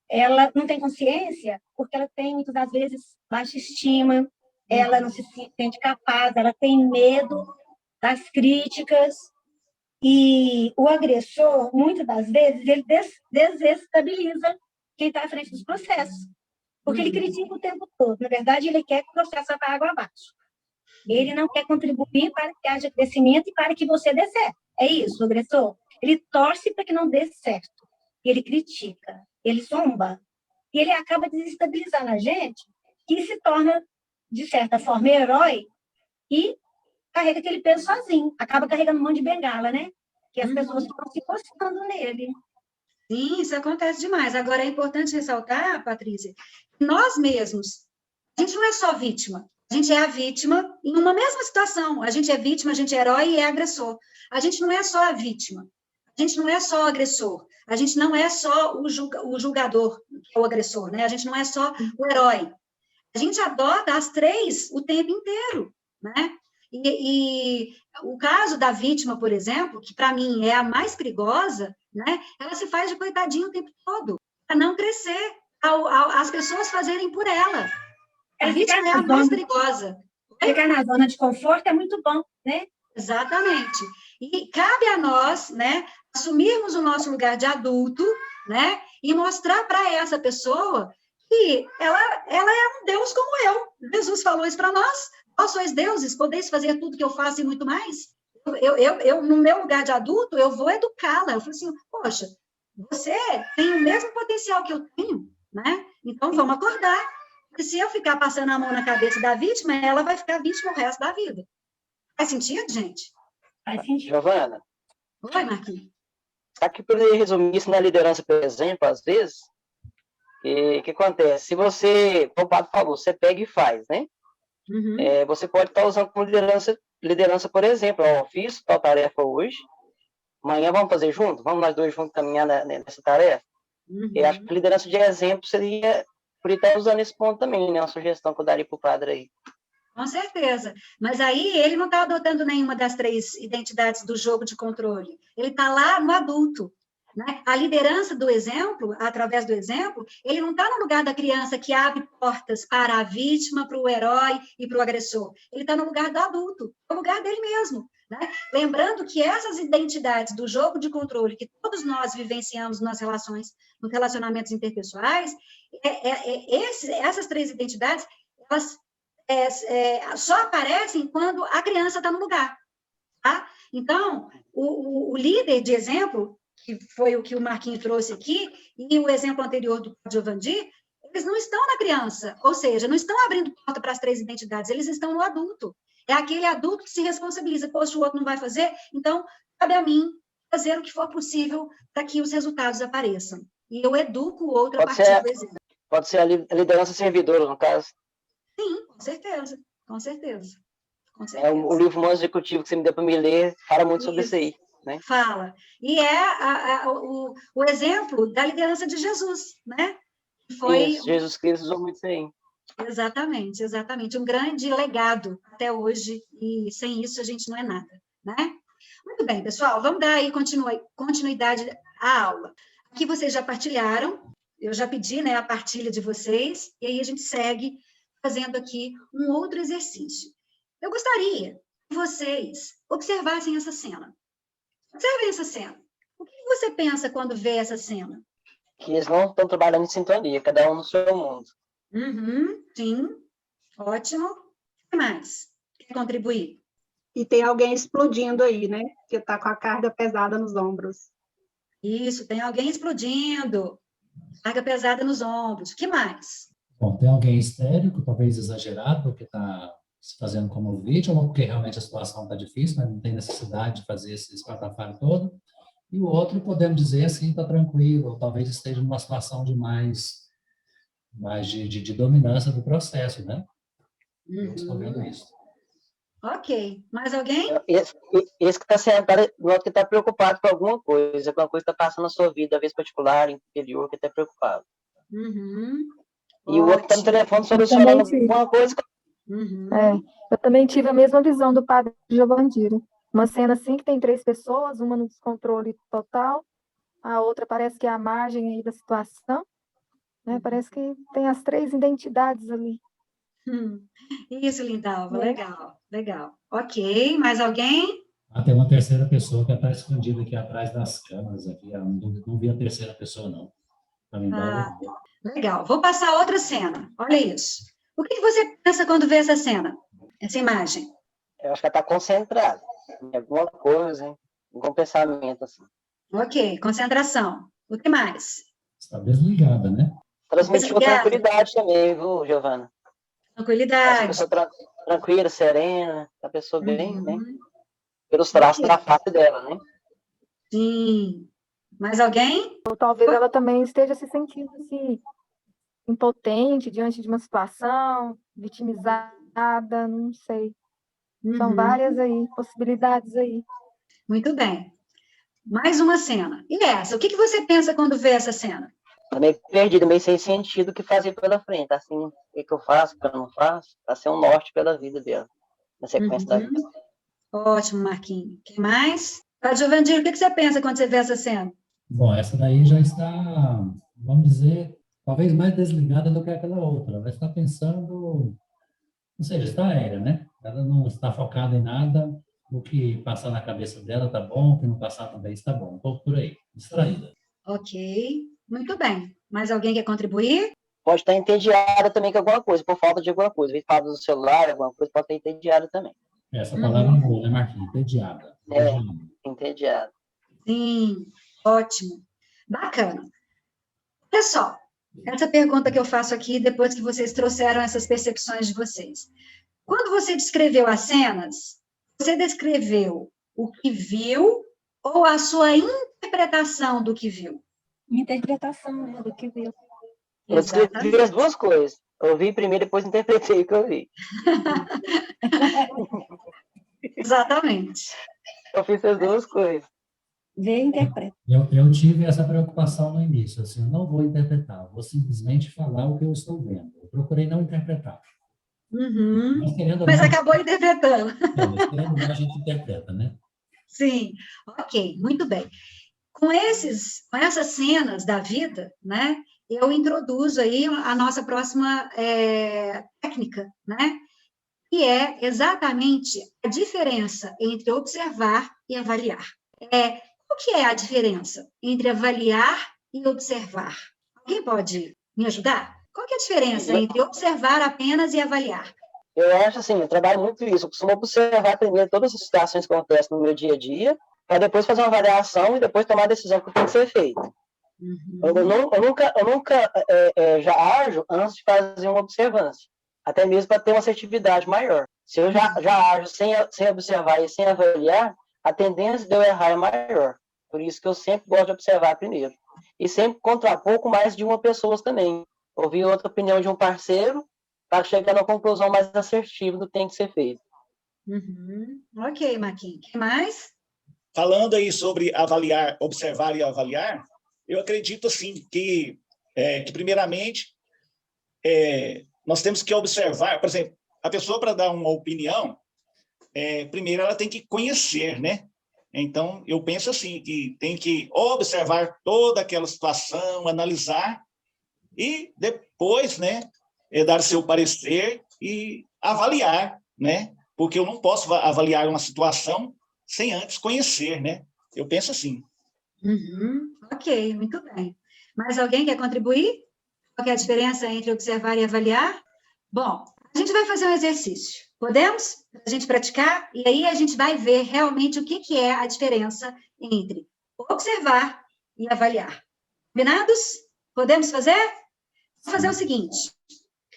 ela não tem consciência porque ela tem, muitas das vezes, baixa estima, ela não se sente capaz, ela tem medo das críticas, e o agressor, muitas das vezes, ele desestabiliza quem está à frente dos processos. Porque ele critica o tempo todo. Na verdade, ele quer que o processo vá para água abaixo. Ele não quer contribuir para que haja crescimento e para que você dê certo. É isso, o agressor. Ele torce para que não dê certo. Ele critica, ele zomba. E ele acaba desestabilizando a gente, que se torna, de certa forma, herói e carrega aquele peso sozinho. Acaba carregando um monte de bengala, né? Que as pessoas estão se encostando nele. Sim, isso acontece demais. Agora, é importante ressaltar, Patrícia, que nós mesmos, a gente não é só vítima. A gente é a vítima em uma mesma situação. A gente é vítima, a gente é herói e é agressor. A gente não é só a vítima. A gente não é só o agressor. A gente não é só o julgador, que é o agressor, né? A gente não é só o herói. A gente adota as três o tempo inteiro, né? E o caso da vítima, por exemplo, que para mim é a mais perigosa, né? Ela se faz de coitadinha o tempo todo, para não crescer, as pessoas fazerem por ela. A vítima é a mais perigosa. Ficar na zona de conforto é muito bom, né? Exatamente. E cabe a nós, né, assumirmos o nosso lugar de adulto, né, e mostrar para essa pessoa que ela é um Deus como eu. Jesus falou isso para nós. Vós sois deuses, podeis fazer tudo que eu faço e muito mais. Eu, no meu lugar de adulto, eu vou educá-la. Eu falo assim, poxa, você tem o mesmo potencial que eu tenho, né? Então, vamos acordar. Porque se eu ficar passando a mão na cabeça da vítima, ela vai ficar vítima o resto da vida. Faz sentido, gente? Faz sentido. Giovana, Oi, Marquinhos. aqui para resumir isso na liderança, por exemplo, às vezes, o que acontece? Se você, como o padre falou, você pega e faz, né? Uhum. Você pode estar usando como liderança, por exemplo, ó, fiz tal tarefa hoje, amanhã vamos fazer junto? Vamos nós dois juntos caminhar nessa tarefa? Uhum. Eu acho que liderança de exemplo seria, por estar usando esse ponto também, né? Uma sugestão que eu daria para o padre aí. Com certeza. Mas aí ele não está adotando nenhuma das três identidades do jogo de controle. Ele está lá no adulto. Né? A liderança do exemplo, através do exemplo, ele não está no lugar da criança que abre portas para a vítima, para o herói e para o agressor. Ele está no lugar do adulto, no lugar dele mesmo. Né? Lembrando que essas identidades do jogo de controle que todos nós vivenciamos nas relações, nos relacionamentos interpessoais, essas três identidades, elas só aparecem quando a criança está no lugar. Tá? Então, o líder de exemplo, que foi o que o Marquinhos trouxe aqui, e o exemplo anterior do Giovanni, eles não estão na criança, ou seja, não estão abrindo porta para as três identidades, eles estão no adulto. É aquele adulto que se responsabiliza, poxa, o outro não vai fazer, então cabe a mim fazer o que for possível para que os resultados apareçam. E eu educo o outro a partir do exemplo. Pode ser a liderança servidora, no caso. Sim, com certeza, com certeza. Com certeza. O livro Mais Executivo que você me deu para me ler fala muito sobre isso aí. Né? Fala. E o exemplo da liderança de Jesus, né? Foi... Isso, Jesus Cristo usou muito isso aí. Exatamente, exatamente. Um grande legado até hoje, e sem isso a gente não é nada, né? Muito bem, pessoal, vamos dar aí continuidade à aula. Aqui vocês já partilharam, eu já pedi, né, a partilha de vocês, e aí a gente segue fazendo aqui um outro exercício. Eu gostaria que vocês observassem essa cena. Observem essa cena. O que você pensa quando vê essa cena? Que eles não estão trabalhando em sintonia, cada um no seu mundo. Uhum, sim, ótimo. O que mais? Quer contribuir? E tem alguém explodindo aí, né? Que está com a carga pesada nos ombros. Isso, tem alguém explodindo. Carga pesada nos ombros. O que mais? Bom, tem alguém histérico, talvez exagerado, porque está se fazendo como vítima, ou porque realmente a situação está difícil, mas não tem necessidade de fazer esse espatafário todo. E o outro, podemos dizer assim, está tranquilo, ou talvez esteja numa situação de mais de dominância do processo, né? Eu estou vendo isso. Ok. Mais alguém? Esse que está sentado, que está preocupado com alguma coisa que está passando na sua vida, às vezes particular, interior, que está preocupado. Uhum. E o outro está no telefone solucionando alguma coisa. Uhum. Eu também tive a mesma visão do padre Giovanni. Uma cena assim que tem 3 pessoas, uma no descontrole total, a outra parece que é a margem aí da situação, né? Parece que tem as 3 identidades ali. Isso, Lindalva, legal, legal. Ok, mais alguém? Tem uma terceira pessoa que está escondida aqui atrás das câmeras. Aqui. Eu não vi a terceira pessoa, não. Para embora. Legal. Vou passar outra cena. Olha isso. O que você pensa quando vê essa cena? Essa imagem? Eu acho que ela está concentrada em alguma coisa, hein? Algum pensamento, assim. Ok, concentração. O que mais? Está desligada, né? Transmitiu Desligada. tranquilidade também, viu, Giovana? Essa Tranquilidade. pessoa tranquila, serena, a pessoa bem, né? Uhum. Pelos traços da face dela, né? Sim. Mais alguém? Ou talvez ela também esteja se sentindo assim, impotente diante de uma situação, vitimizada, não sei. São Uhum. várias aí, possibilidades aí. Muito bem. Mais uma cena. E essa? O que você pensa quando vê essa cena? Tá meio perdido, meio sem sentido o que fazer pela frente. Assim, o que eu faço, o que eu não faço? Vai ser um norte pela vida dela, na sequência da vida. Ótimo, Marquinhos. Quem mais? Padre Giovanni, o que você pensa quando você vê essa cena? Bom, essa daí já está, vamos dizer, talvez mais desligada do que aquela outra. Ela está pensando, ou seja, está aérea, né? Ela não está focada em nada. O que passar na cabeça dela tá bom, o que não passar também está bom. Um pouco por aí, distraída. Ok, muito bem. Mais alguém quer contribuir? Pode estar entediada também com alguma coisa, por falta de alguma coisa. Vem falta do celular, alguma coisa, pode estar entediada também. Essa palavra é boa, né, Marquinhos? Entediada. Entediada. Sim, ótimo. Bacana. Olha só, essa pergunta que eu faço aqui, depois que vocês trouxeram essas percepções de vocês. Quando você descreveu as cenas, você descreveu o que viu ou a sua interpretação do que viu? Interpretação, né, do que viu. Eu escrevi as duas coisas. Eu vi primeiro, depois interpretei o que eu vi. Exatamente. Eu fiz as duas coisas. Vê e interpreta. Eu tive essa preocupação no início, assim, eu não vou interpretar, vou simplesmente falar o que eu estou vendo. Eu procurei não interpretar. Uhum. Mas Mas acabou interpretando. Mas querendo ou não, a gente interpreta, né? Sim, ok, muito bem. Com essas cenas da vida, né, eu introduzo aí a nossa próxima técnica, né, que é exatamente a diferença entre observar e avaliar. Qual que é a diferença entre avaliar e observar? Alguém pode me ajudar? Qual que é a diferença entre observar apenas e avaliar? Eu acho assim, eu trabalho muito isso. Eu costumo observar primeiro todas as situações que acontecem no meu dia a dia, para depois fazer uma avaliação e depois tomar a decisão que tem que ser feita. Uhum. Eu nunca já ajo antes de fazer uma observância, até mesmo para ter uma assertividade maior. Se eu já ajo sem observar e sem avaliar, a tendência de eu errar é maior. Por isso que eu sempre gosto de observar primeiro. E sempre contrapor com mais de uma pessoa também. Ouvir outra opinião de um parceiro para chegar na conclusão mais assertiva do que tem que ser feito. Uhum. Ok, Marquinhos. O que mais? Falando aí sobre avaliar, observar e avaliar, eu acredito assim que primeiramente nós temos que observar, por exemplo, a pessoa para dar uma opinião, primeiro ela tem que conhecer, né? Então eu penso assim que tem que observar toda aquela situação, analisar e depois, né, dar seu parecer e avaliar, né? Porque eu não posso avaliar uma situação sem antes conhecer, né? Eu penso assim. Uhum. Ok, muito bem. Mais alguém quer contribuir? Qual que é a diferença entre observar e avaliar? Bom, a gente vai fazer um exercício. Podemos? A gente praticar? E aí a gente vai ver realmente o que é a diferença entre observar e avaliar. Combinados? Podemos fazer? Vou fazer o seguinte.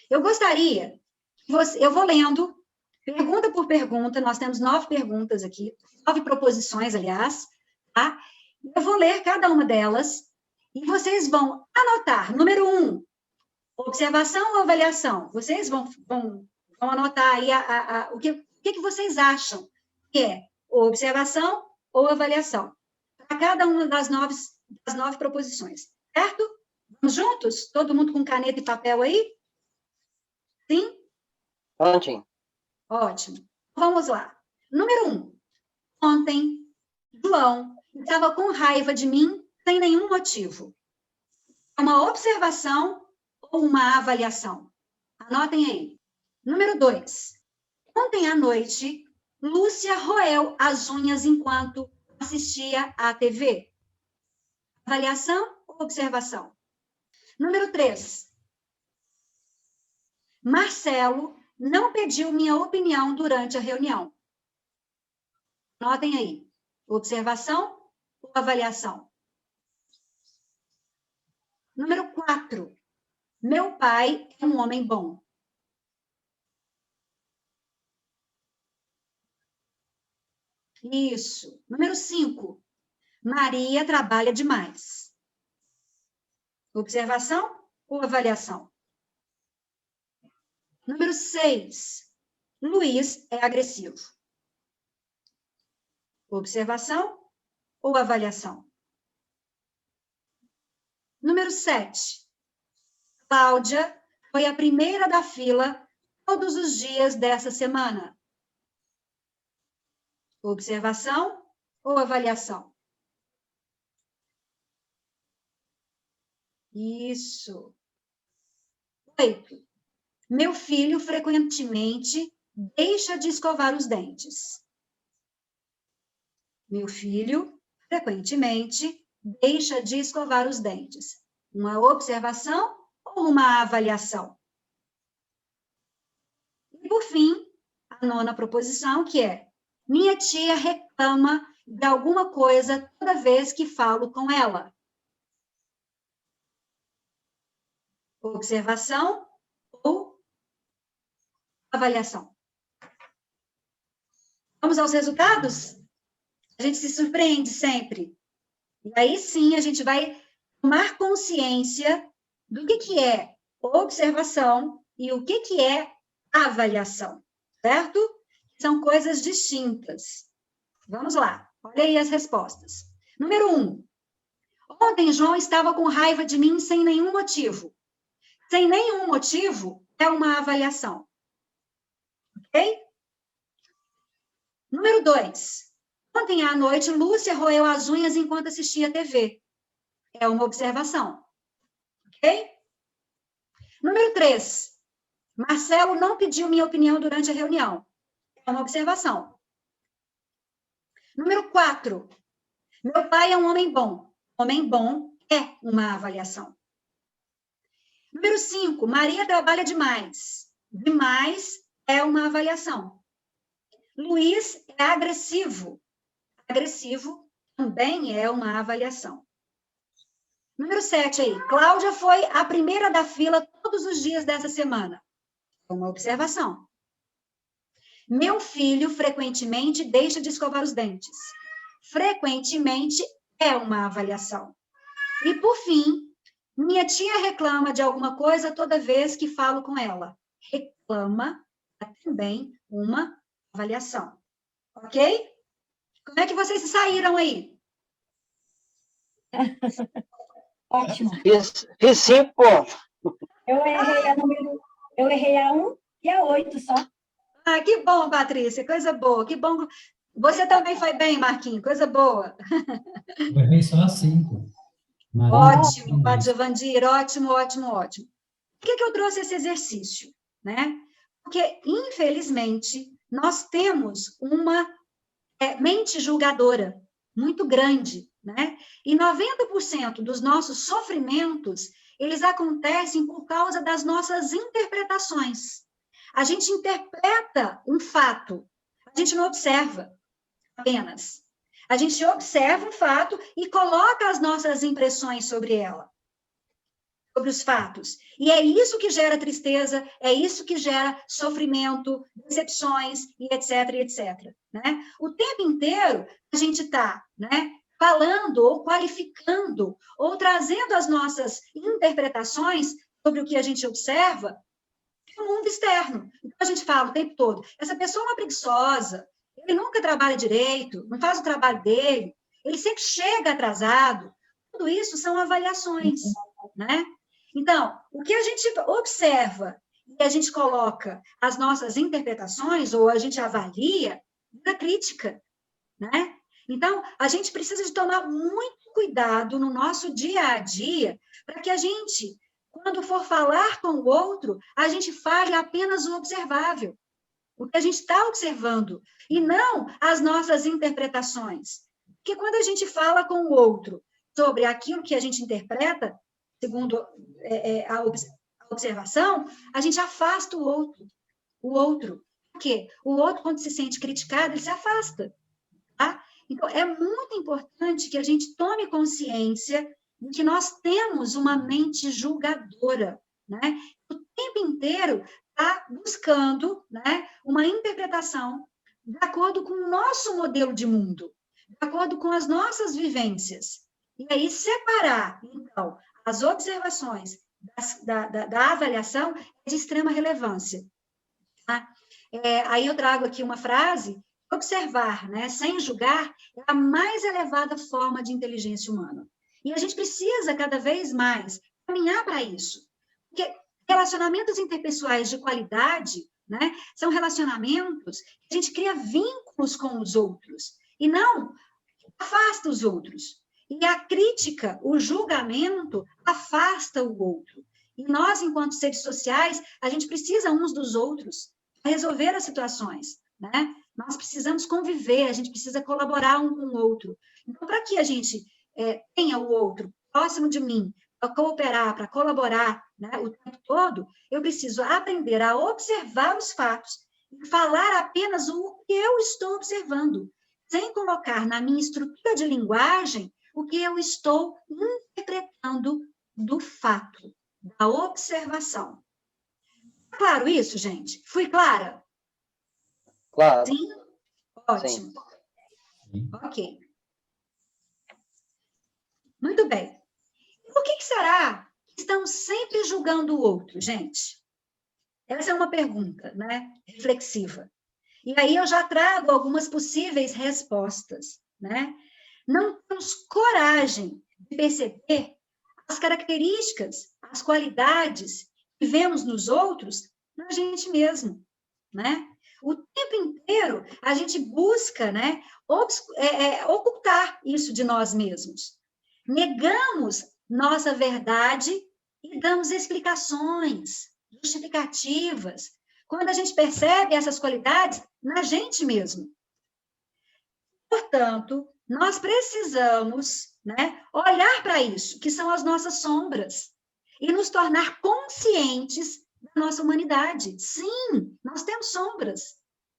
Eu gostaria que eu vou lendo pergunta por pergunta, nós temos 9 perguntas aqui, 9 proposições, aliás, tá? Eu vou ler cada uma delas e vocês vão anotar. Número 1, observação ou avaliação? Vocês vão anotar aí o que vocês acham que é observação ou avaliação para cada uma das 9 proposições, certo? Vamos juntos? Todo mundo com caneta e papel aí? Sim? Prontinho. Ótimo. Vamos lá. Número 1. Ontem, João estava com raiva de mim sem nenhum motivo. É uma observação ou uma avaliação? Anotem aí. Número 2. Ontem à noite, Lúcia roeu as unhas enquanto assistia à TV. Avaliação ou observação? Número 3. Marcelo não pediu minha opinião durante a reunião. Anotem aí. Observação ou avaliação? Número 4. Meu pai é um homem bom. Isso. Número 5. Maria trabalha demais. Observação ou avaliação? Número 6. Luiz é agressivo. Observação ou avaliação? Número 7. Cláudia foi a primeira da fila todos os dias dessa semana. Observação ou avaliação? Isso. 8. Meu filho frequentemente deixa de escovar os dentes. Meu filho frequentemente deixa de escovar os dentes. Uma observação ou uma avaliação? E, por fim, a 9ª proposição, que é: minha tia reclama de alguma coisa toda vez que falo com ela. Observação ou avaliação? Vamos aos resultados? A gente se surpreende sempre. E aí sim a gente vai tomar consciência do que é observação e o que é avaliação, certo? São coisas distintas. Vamos lá, olha aí as respostas. Número 1. Ontem João estava com raiva de mim sem nenhum motivo. Sem nenhum motivo é uma avaliação. Ok? Número 2. Ontem à noite, Lúcia roeu as unhas enquanto assistia a TV. É uma observação. Ok? Número 3. Marcelo não pediu minha opinião durante a reunião. É uma observação. Número 4. Meu pai é um homem bom. Homem bom é uma avaliação. Número 5. Maria trabalha demais. Demais é uma avaliação. Luiz é agressivo. Agressivo também é uma avaliação. Número 7 aí. Cláudia foi a primeira da fila todos os dias dessa semana. É uma observação. Meu filho frequentemente deixa de escovar os dentes. Frequentemente é uma avaliação. E, por fim, minha tia reclama de alguma coisa toda vez que falo com ela. Reclama é também uma avaliação. Ok? Como é que vocês se saíram aí? Ótimo. Fiz 5 pontos. Eu errei a 1 e a 8 só. Ah, que bom, Patrícia, coisa boa, que bom. Você também foi bem, Marquinhos, coisa boa. Eu errei só a 5. Ótimo, Padre Giovandir, ótimo, ótimo, ótimo. Por que eu trouxe esse exercício? Né? Porque, infelizmente, nós temos uma mente julgadora muito grande, né? E 90% dos nossos sofrimentos, eles acontecem por causa das nossas interpretações. A gente interpreta um fato, a gente não observa apenas. A gente observa um fato e coloca as nossas impressões sobre ela, sobre os fatos. E é isso que gera tristeza, é isso que gera sofrimento, decepções, e etc, etc. Né? O tempo inteiro a gente está, né, falando ou qualificando ou trazendo as nossas interpretações sobre o que a gente observa no mundo externo. Então, a gente fala o tempo todo, essa pessoa é uma preguiçosa, ele nunca trabalha direito, não faz o trabalho dele, ele sempre chega atrasado. Tudo isso são avaliações, né? Então, o que a gente observa e a gente coloca as nossas interpretações ou a gente avalia da crítica, né? Então, a gente precisa de tomar muito cuidado no nosso dia a dia para que a gente, quando for falar com o outro, a gente fale apenas o observável, o que a gente está observando, e não as nossas interpretações. Porque quando a gente fala com o outro sobre aquilo que a gente interpreta, segundo a observação, a gente afasta o outro. Por quê? O outro, quando se sente criticado, ele se afasta. Tá? Então, é muito importante que a gente tome consciência de que nós temos uma mente julgadora, né? O tempo inteiro está buscando, né, uma interpretação de acordo com o nosso modelo de mundo, de acordo com as nossas vivências. E aí, separar, então, as observações da avaliação é de extrema relevância. Tá? Aí eu trago aqui uma frase: observar, né, sem julgar, é a mais elevada forma de inteligência humana. E a gente precisa, cada vez mais, caminhar para isso. Porque relacionamentos interpessoais de qualidade, né, são relacionamentos que a gente cria vínculos com os outros, e não afasta os outros. E a crítica, o julgamento, afasta o outro. E nós, enquanto seres sociais, a gente precisa uns dos outros para resolver as situações, né? Nós precisamos conviver, a gente precisa colaborar um com o outro. Então, para que a gente tenha o outro próximo de mim, para cooperar, para colaborar, né, o tempo todo, eu preciso aprender a observar os fatos e falar apenas o que eu estou observando, sem colocar na minha estrutura de linguagem o que eu estou interpretando do fato, da observação. Claro isso, gente? Fui clara? Claro. Sim? Ótimo. Sim. Ok. Muito bem. Por que será que estamos sempre julgando o outro, gente? Essa é uma pergunta, né, reflexiva. E aí eu já trago algumas possíveis respostas, né? Não temos coragem de perceber as características, as qualidades que vemos nos outros, na gente mesmo, né? O tempo inteiro a gente busca, né, ocultar isso de nós mesmos. Negamos nossa verdade e damos explicações, justificativas, quando a gente percebe essas qualidades na gente mesmo. Portanto, nós precisamos, né, olhar para isso, que são as nossas sombras, e nos tornar conscientes da nossa humanidade. Sim, nós temos sombras.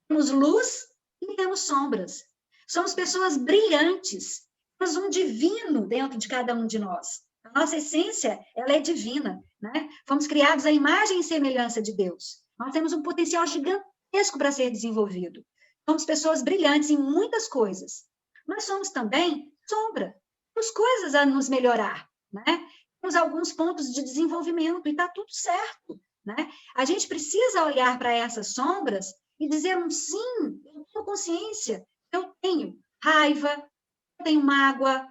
Temos luz e temos sombras. Somos pessoas brilhantes. Temos um divino dentro de cada um de nós. A nossa essência, ela é divina, né? Fomos criados à imagem e semelhança de Deus. Nós temos um potencial gigantesco para ser desenvolvido. Somos pessoas brilhantes em muitas coisas, mas somos também sombra. Temos coisas a nos melhorar, né? Temos alguns pontos de desenvolvimento e está tudo certo, né? A gente precisa olhar para essas sombras e dizer sim, eu tenho consciência, eu tenho raiva, eu tenho mágoa,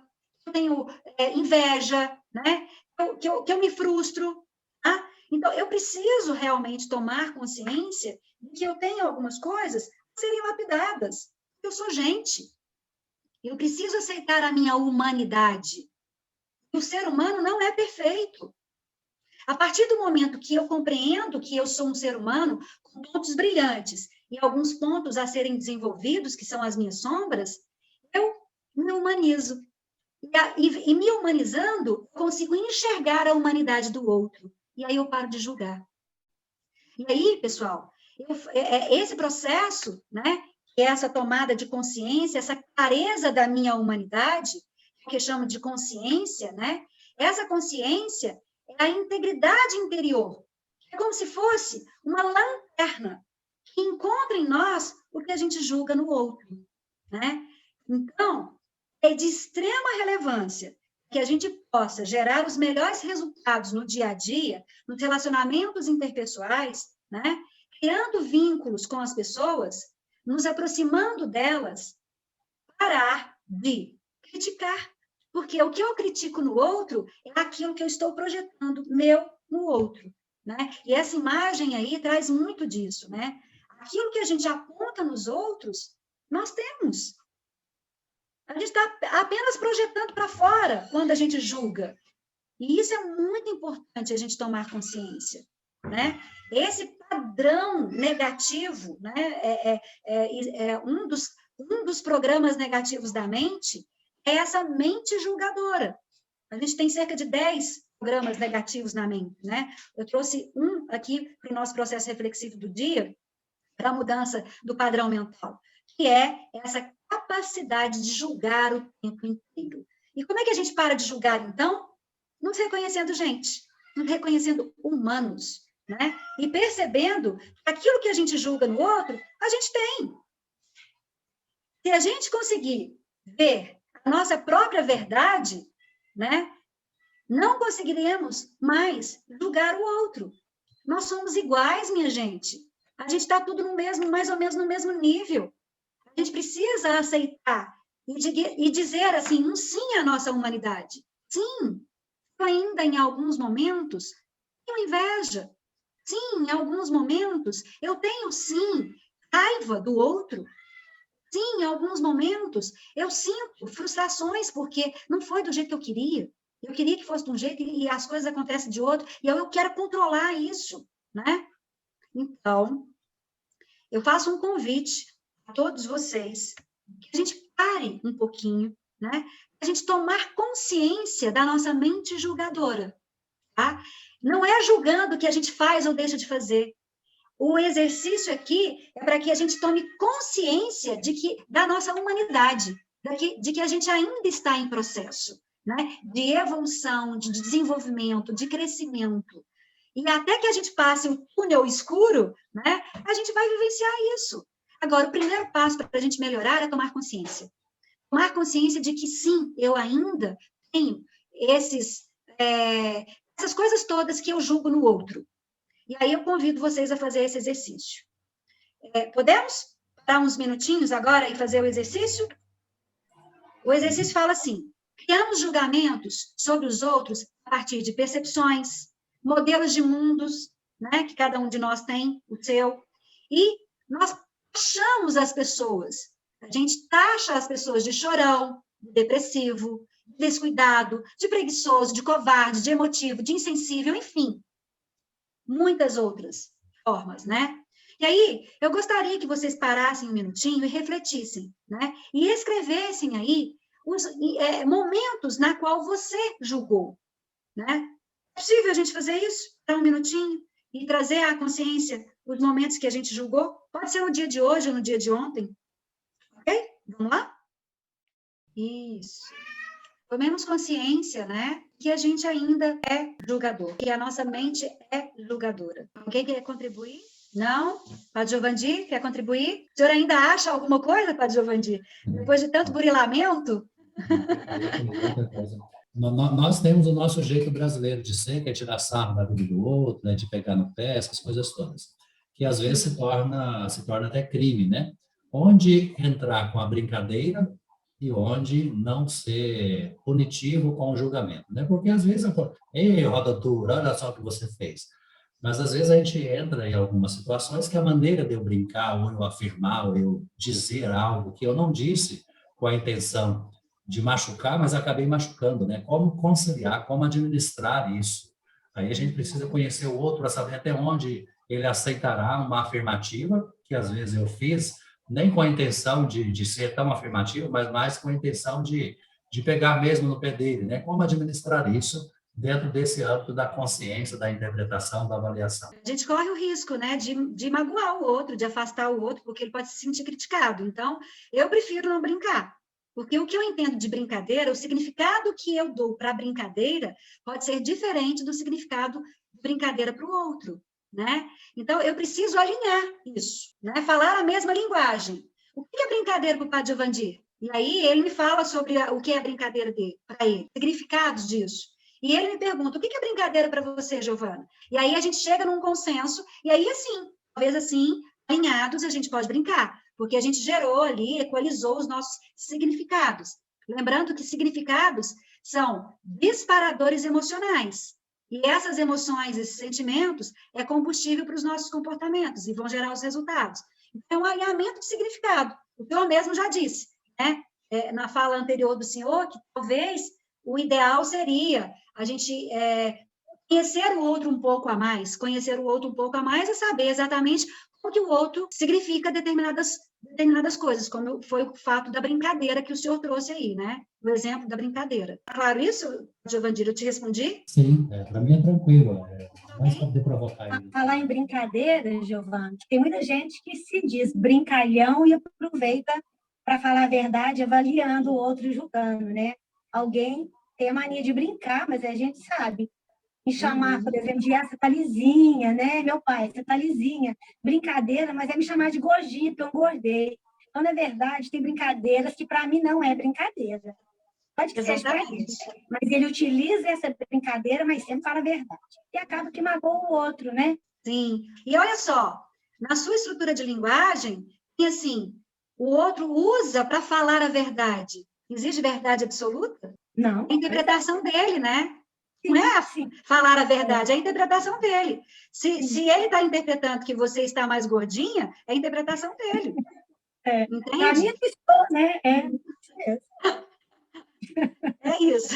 eu tenho inveja, né? Que eu me frustro. Tá? Então, eu preciso realmente tomar consciência de que eu tenho algumas coisas a serem lapidadas. Eu sou gente. Eu preciso aceitar a minha humanidade. O ser humano não é perfeito. A partir do momento que eu compreendo que eu sou um ser humano com pontos brilhantes e alguns pontos a serem desenvolvidos, que são as minhas sombras, eu me humanizo. E me humanizando, eu consigo enxergar a humanidade do outro. E aí eu paro de julgar. E aí, pessoal, esse processo, né, que é essa tomada de consciência, essa clareza da minha humanidade, que eu chamo de consciência, né? Essa consciência é a integridade interior. É como se fosse uma lanterna que encontra em nós o que a gente julga no outro, né? Então, é de extrema relevância que a gente possa gerar os melhores resultados no dia a dia, nos relacionamentos interpessoais, né? Criando vínculos com as pessoas, nos aproximando delas, parar de criticar. Porque o que eu critico no outro é aquilo que eu estou projetando meu no outro, né? E essa imagem aí traz muito disso, né? Aquilo que a gente aponta nos outros, nós temos. A gente está apenas projetando para fora quando a gente julga. E isso é muito importante a gente tomar consciência, né? Esse padrão negativo, né? Um dos programas negativos da mente é essa mente julgadora. A gente tem cerca de 10 programas negativos na mente, né? Eu trouxe um aqui para o nosso processo reflexivo do dia, para a mudança do padrão mental, que é essa capacidade de julgar o tempo inteiro. E como é que a gente para de julgar, então? Nos reconhecendo gente, nos reconhecendo humanos, né? E percebendo que aquilo que a gente julga no outro, a gente tem. Se a gente conseguir ver a nossa própria verdade, né? Não conseguiremos mais julgar o outro. Nós somos iguais, minha gente. A gente está tudo no mesmo, mais ou menos no mesmo nível. A gente precisa aceitar e dizer assim, um sim à nossa humanidade. Sim, ainda em alguns momentos tenho inveja. Sim, em alguns momentos eu tenho, sim, raiva do outro. Sim, em alguns momentos eu sinto frustrações porque não foi do jeito que eu queria. Eu queria que fosse de um jeito e as coisas acontecem de outro, e eu quero controlar isso, né? Então, eu faço um convite a todos vocês, que a gente pare um pouquinho, né? A gente tomar consciência da nossa mente julgadora, tá? Não é julgando o que a gente faz ou deixa de fazer. O exercício aqui é para que a gente tome consciência da nossa humanidade, de que a gente ainda está em processo, né? De evolução, de desenvolvimento, de crescimento. E até que a gente passe o túnel escuro, né? A gente vai vivenciar isso. Agora, o primeiro passo para a gente melhorar é tomar consciência. Tomar consciência de que, sim, eu ainda tenho essas coisas todas que eu julgo no outro. E aí eu convido vocês a fazer esse exercício. Podemos dar uns minutinhos agora e fazer o exercício? O exercício fala assim: criamos julgamentos sobre os outros a partir de percepções, modelos de mundos, né, que cada um de nós tem, o seu, e nós taxamos as pessoas. A gente taxa as pessoas de chorão, de depressivo, de descuidado, de preguiçoso, de covarde, de emotivo, de insensível, enfim, muitas outras formas, né? E aí, eu gostaria que vocês parassem um minutinho e refletissem, né? E escrevessem aí os momentos na qual você julgou, né? É possível a gente fazer isso? Para um minutinho e trazer à consciência os momentos que a gente julgou? Pode ser no dia de hoje ou no dia de ontem. Ok? Vamos lá? Isso. Tomemos consciência, né? Que a gente ainda é julgador, que a nossa mente é julgadora. Alguém quer contribuir? Não? Padre Giovanni, quer contribuir? O senhor ainda acha alguma coisa, Padre Giovanni? Depois de tanto burilamento? Nós temos o nosso jeito brasileiro de ser, que é tirar sarro da vida do outro, né, de pegar no pé, essas coisas todas, que às vezes se torna até crime, né? Onde entrar com a brincadeira e onde não ser punitivo com o julgamento, né? Porque às vezes eu falo, ei, roda dura, olha só o que você fez. Mas às vezes a gente entra em algumas situações que a maneira de eu brincar, ou eu afirmar, ou eu dizer algo que eu não disse com a intenção de machucar, mas acabei machucando, né? Como conciliar, como administrar isso? Aí a gente precisa conhecer o outro para saber até onde ele aceitará uma afirmativa, que às vezes eu fiz, nem com a intenção de ser tão afirmativo, mas mais com a intenção de pegar mesmo no pé dele, né? Como administrar isso dentro desse âmbito da consciência, da interpretação, da avaliação. A gente corre o risco, né, de magoar o outro, de afastar o outro, porque ele pode se sentir criticado. Então, eu prefiro não brincar. Porque o que eu entendo de brincadeira, o significado que eu dou para a brincadeira pode ser diferente do significado de brincadeira para o outro, né? Então, eu preciso alinhar isso, né? Falar a mesma linguagem. O que é brincadeira para o Padre Giovanni? E aí, ele me fala sobre o que é a brincadeira dele, para ele, significados disso. E ele me pergunta, o que é brincadeira para você, Giovana? E aí a gente chega num consenso, e aí, assim, talvez assim, alinhados, a gente pode brincar. Porque a gente gerou ali, equalizou os nossos significados. Lembrando que significados são disparadores emocionais. E essas emoções, esses sentimentos, é combustível para os nossos comportamentos e vão gerar os resultados. Então, um alinhamento de significado. O que eu mesmo já disse, né? Na fala anterior do senhor, que talvez o ideal seria a gente Conhecer o outro um pouco a mais, é saber exatamente o que o outro significa determinadas coisas, como foi o fato da brincadeira que o senhor trouxe aí, né? O exemplo da brincadeira. Claro isso, Giovandira, eu te respondi? Sim, para mim é tranquilo. Mais para poder provocar ele. Falar em brincadeira, Giovanni, tem muita gente que se diz brincalhão e aproveita para falar a verdade, avaliando o outro e julgando, né? Alguém tem a mania de brincar, mas a gente sabe. Me chamar, por exemplo, de você tá lisinha, né? Meu pai, você tá lisinha. Brincadeira, mas é me chamar de gordita, eu engordei. Então, na verdade, tem brincadeiras que para mim não é brincadeira. Pode que seja para ele, mas ele utiliza essa brincadeira, mas sempre fala a verdade. E acaba que magoa o outro, né? Sim. E olha só, na sua estrutura de linguagem, tem assim, o outro usa para falar a verdade. Existe verdade absoluta? Não. É a interpretação dele, né? Sim, não é sim. falar a verdade, é a interpretação dele. Se ele está interpretando que você está mais gordinha, é a interpretação dele. Entende? Para mim, estou, né? É isso.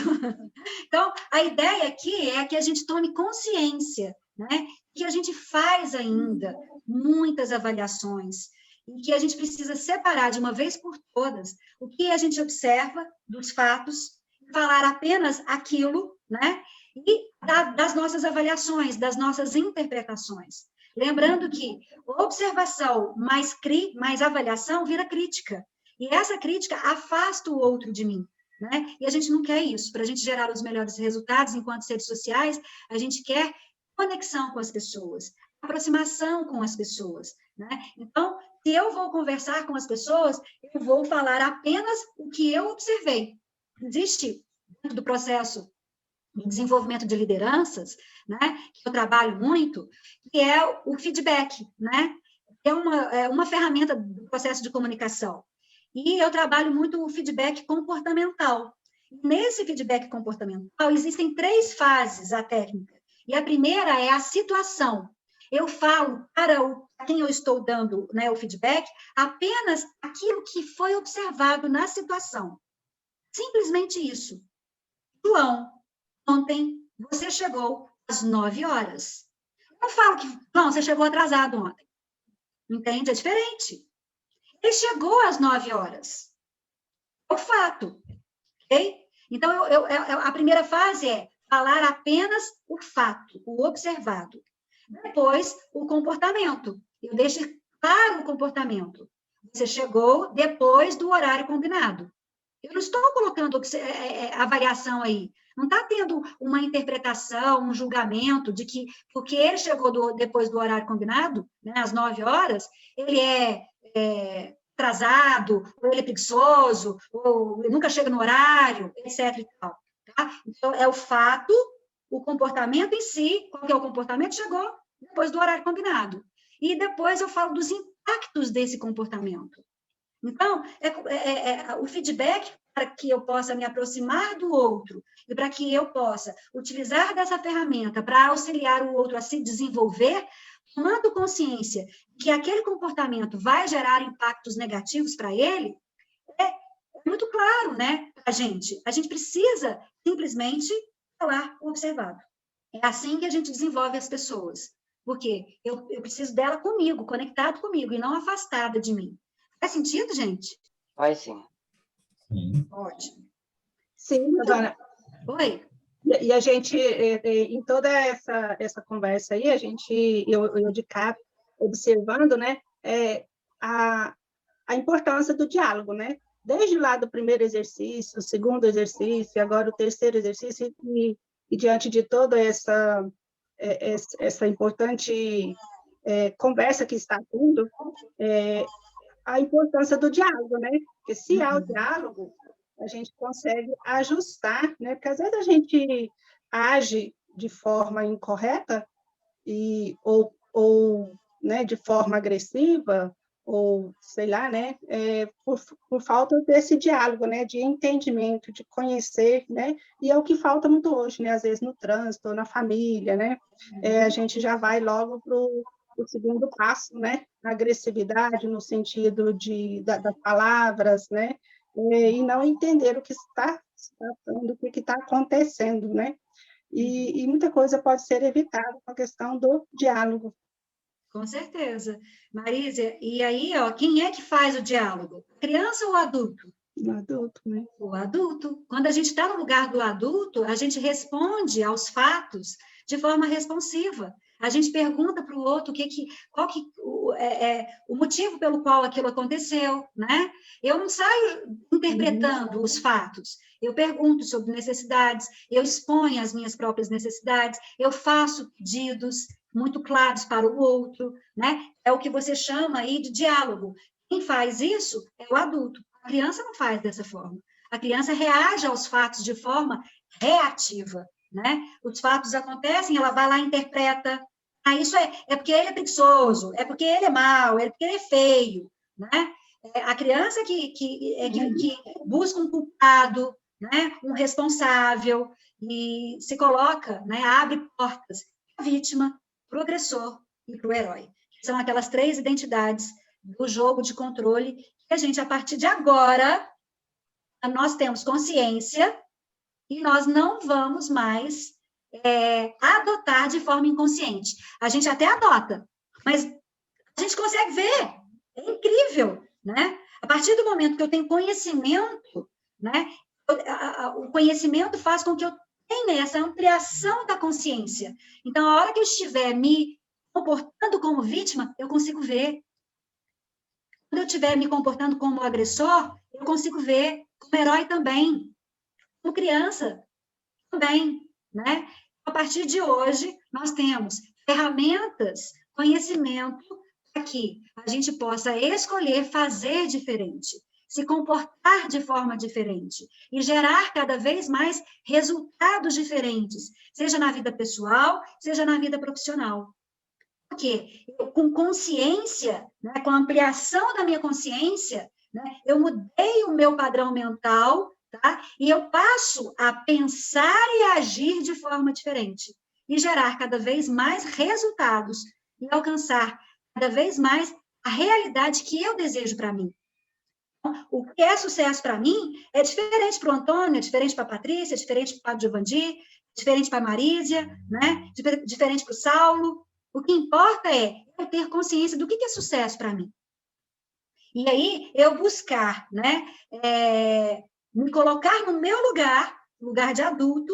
Então, a ideia aqui é que a gente tome consciência, né? Que a gente faz ainda muitas avaliações e que a gente precisa separar de uma vez por todas o que a gente observa dos fatos, falar apenas aquilo, né? E das nossas avaliações, das nossas interpretações. Lembrando que observação mais avaliação vira crítica. E essa crítica afasta o outro de mim. Né? E a gente não quer isso. Para a gente gerar os melhores resultados enquanto seres sociais, a gente quer conexão com as pessoas, aproximação com as pessoas. Né? Então, se eu vou conversar com as pessoas, eu vou falar apenas o que eu observei. Existe, dentro do processo de desenvolvimento de lideranças, né, que eu trabalho muito, que é o feedback, né? É uma ferramenta do processo de comunicação. E eu trabalho muito o feedback comportamental. Nesse feedback comportamental, existem 3 fases a técnica. E a primeira é a situação. Eu falo para quem eu estou dando, né, o feedback apenas aquilo que foi observado na situação. Simplesmente isso. João, ontem você chegou às 9 horas. Eu falo que, João, você chegou atrasado ontem. Entende? É diferente. Ele chegou às 9 horas. É o fato. Ok? Então, a primeira fase é falar apenas o fato, o observado. Depois, o comportamento. Eu deixo claro o comportamento. Você chegou depois do horário combinado. Eu não estou colocando avaliação aí. Não está tendo uma interpretação, um julgamento de que, porque ele chegou depois do horário combinado, né, às 9 horas, ele é atrasado, ou ele é preguiçoso, ou ele nunca chega no horário, etc. E tal, tá? Então, é o fato, o comportamento em si, qual que é o comportamento? Chegou depois do horário combinado. E depois eu falo dos impactos desse comportamento. Então, o feedback para que eu possa me aproximar do outro e para que eu possa utilizar dessa ferramenta para auxiliar o outro a se desenvolver, tomando consciência que aquele comportamento vai gerar impactos negativos para ele, é muito claro, né, para a gente. A gente precisa simplesmente falar o observado. É assim que a gente desenvolve as pessoas. Porque eu preciso dela comigo, conectado comigo, e não afastada de mim. Faz sentido, gente? Vai sim. Sim. Ótimo. Sim, Dona. Oi. E a gente, em toda essa conversa aí, eu de cá, observando, né, a importância do diálogo, né? Desde lá do primeiro exercício, o segundo exercício, agora o terceiro exercício, e diante de toda essa importante conversa que está tendo, a importância do diálogo, né? Porque se há o diálogo, a gente consegue ajustar, né? Porque às vezes a gente age de forma incorreta ou né, de forma agressiva, ou sei lá, né? Por falta desse diálogo, né? De entendimento, de conhecer, né? E é o que falta muito hoje, né? Às vezes no trânsito, ou na família, né? A gente já vai logo para o segundo passo, né? A agressividade no sentido das palavras, né? E não entender o que está falando, o que está acontecendo, né? e muita coisa pode ser evitada com a questão do diálogo. Com certeza. Marísia, e aí, ó, quem é que faz o diálogo? Criança ou adulto? O adulto, né? O adulto. Quando a gente está no lugar do adulto, a gente responde aos fatos de forma responsiva. A gente pergunta para o outro qual o motivo pelo qual aquilo aconteceu, né? Eu não saio interpretando os fatos. Eu pergunto sobre necessidades, eu exponho as minhas próprias necessidades, eu faço pedidos muito claros para o outro, né? É o que você chama aí de diálogo. Quem faz isso é o adulto. A criança não faz dessa forma. A criança reage aos fatos de forma reativa, né? Os fatos acontecem, ela vai lá e interpreta. Ah, isso é porque ele é preguiçoso, é porque ele é mau, é porque ele é feio, né? A criança que busca um culpado, né? Um responsável, e se coloca, né? Abre portas para a vítima, para o agressor e para o herói. São aquelas 3 identidades do jogo de controle que a gente, a partir de agora, nós temos consciência e nós não vamos mais adotar de forma inconsciente. A gente até adota, mas a gente consegue ver. É incrível, né? A partir do momento que eu tenho conhecimento, né? O conhecimento faz com que eu tenha essa ampliação da consciência. Então, a hora que eu estiver me comportando como vítima, eu consigo ver. Quando eu estiver me comportando como agressor, eu consigo ver. Como herói também. Como criança também, né? A partir de hoje, nós temos ferramentas, conhecimento, para que a gente possa escolher fazer diferente, se comportar de forma diferente e gerar cada vez mais resultados diferentes, seja na vida pessoal, seja na vida profissional. Porque com consciência, né, com a ampliação da minha consciência, né, eu mudei o meu padrão mental, tá? E eu passo a pensar e agir de forma diferente e gerar cada vez mais resultados e alcançar cada vez mais a realidade que eu desejo para mim. O que é sucesso para mim é diferente para o Antônio, é diferente para a Patrícia, é diferente para o Padre Giovandir, é diferente para a Marísia, né? Diferente para o Saulo. O que importa é eu ter consciência do que é sucesso para mim. E aí, eu buscar, né, me colocar no meu lugar de adulto,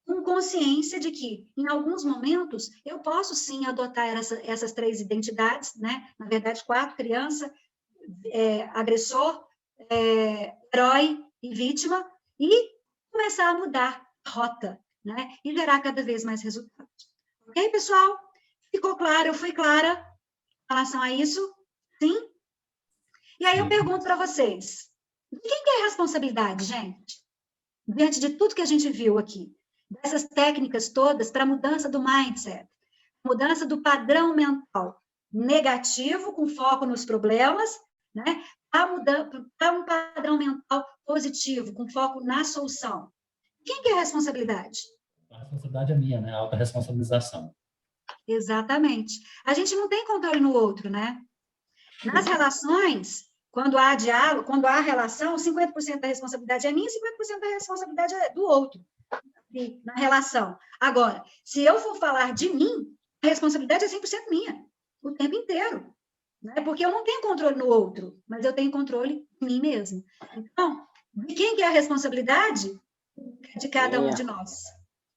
com consciência de que, em alguns momentos, eu posso, sim, adotar essas 3 identidades, né? Na verdade, 4, criança, agressor, herói e vítima, e começar a mudar a rota, né? E gerar cada vez mais resultados. Ok, pessoal? Ficou claro? Eu fui clara em relação a isso? Sim? E aí eu pergunto para vocês, de quem que é a responsabilidade, gente? Diante de tudo que a gente viu aqui, dessas técnicas todas para a mudança do mindset, mudança do padrão mental negativo, com foco nos problemas, né? Para um padrão mental positivo, com foco na solução. Quem que é a responsabilidade? A responsabilidade é minha, né? A autorresponsabilização. Exatamente. A gente não tem controle no outro, né? Nas relações, quando há diálogo, quando há relação, 50% da responsabilidade é minha, 50% da responsabilidade é do outro, na relação. Agora, se eu for falar de mim, a responsabilidade é 100% minha, o tempo inteiro. Né? Porque eu não tenho controle no outro, mas eu tenho controle em mim mesmo. Então, de quem que é a responsabilidade? De cada um de nós.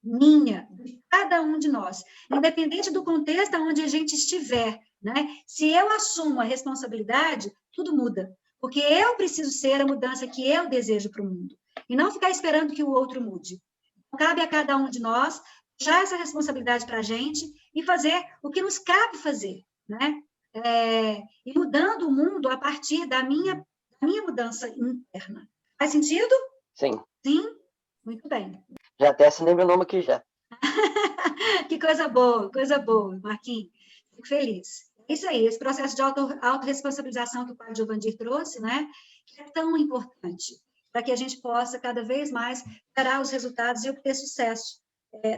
Minha, de cada um de nós. Independente do contexto onde a gente estiver, né? Se eu assumo a responsabilidade, tudo muda. Porque eu preciso ser a mudança que eu desejo para o mundo. E não ficar esperando que o outro mude. Cabe a cada um de nós puxar essa responsabilidade para a gente e fazer o que nos cabe fazer, né? E mudando o mundo a partir da minha mudança interna. Faz sentido? Sim. Sim? Muito bem. Já até assinei meu nome aqui já. Que coisa boa, Marquinhos. Fico feliz. Isso aí, esse processo de autorresponsabilização que o Padre Giovandir trouxe, né? Que é tão importante para que a gente possa cada vez mais gerar os resultados e obter sucesso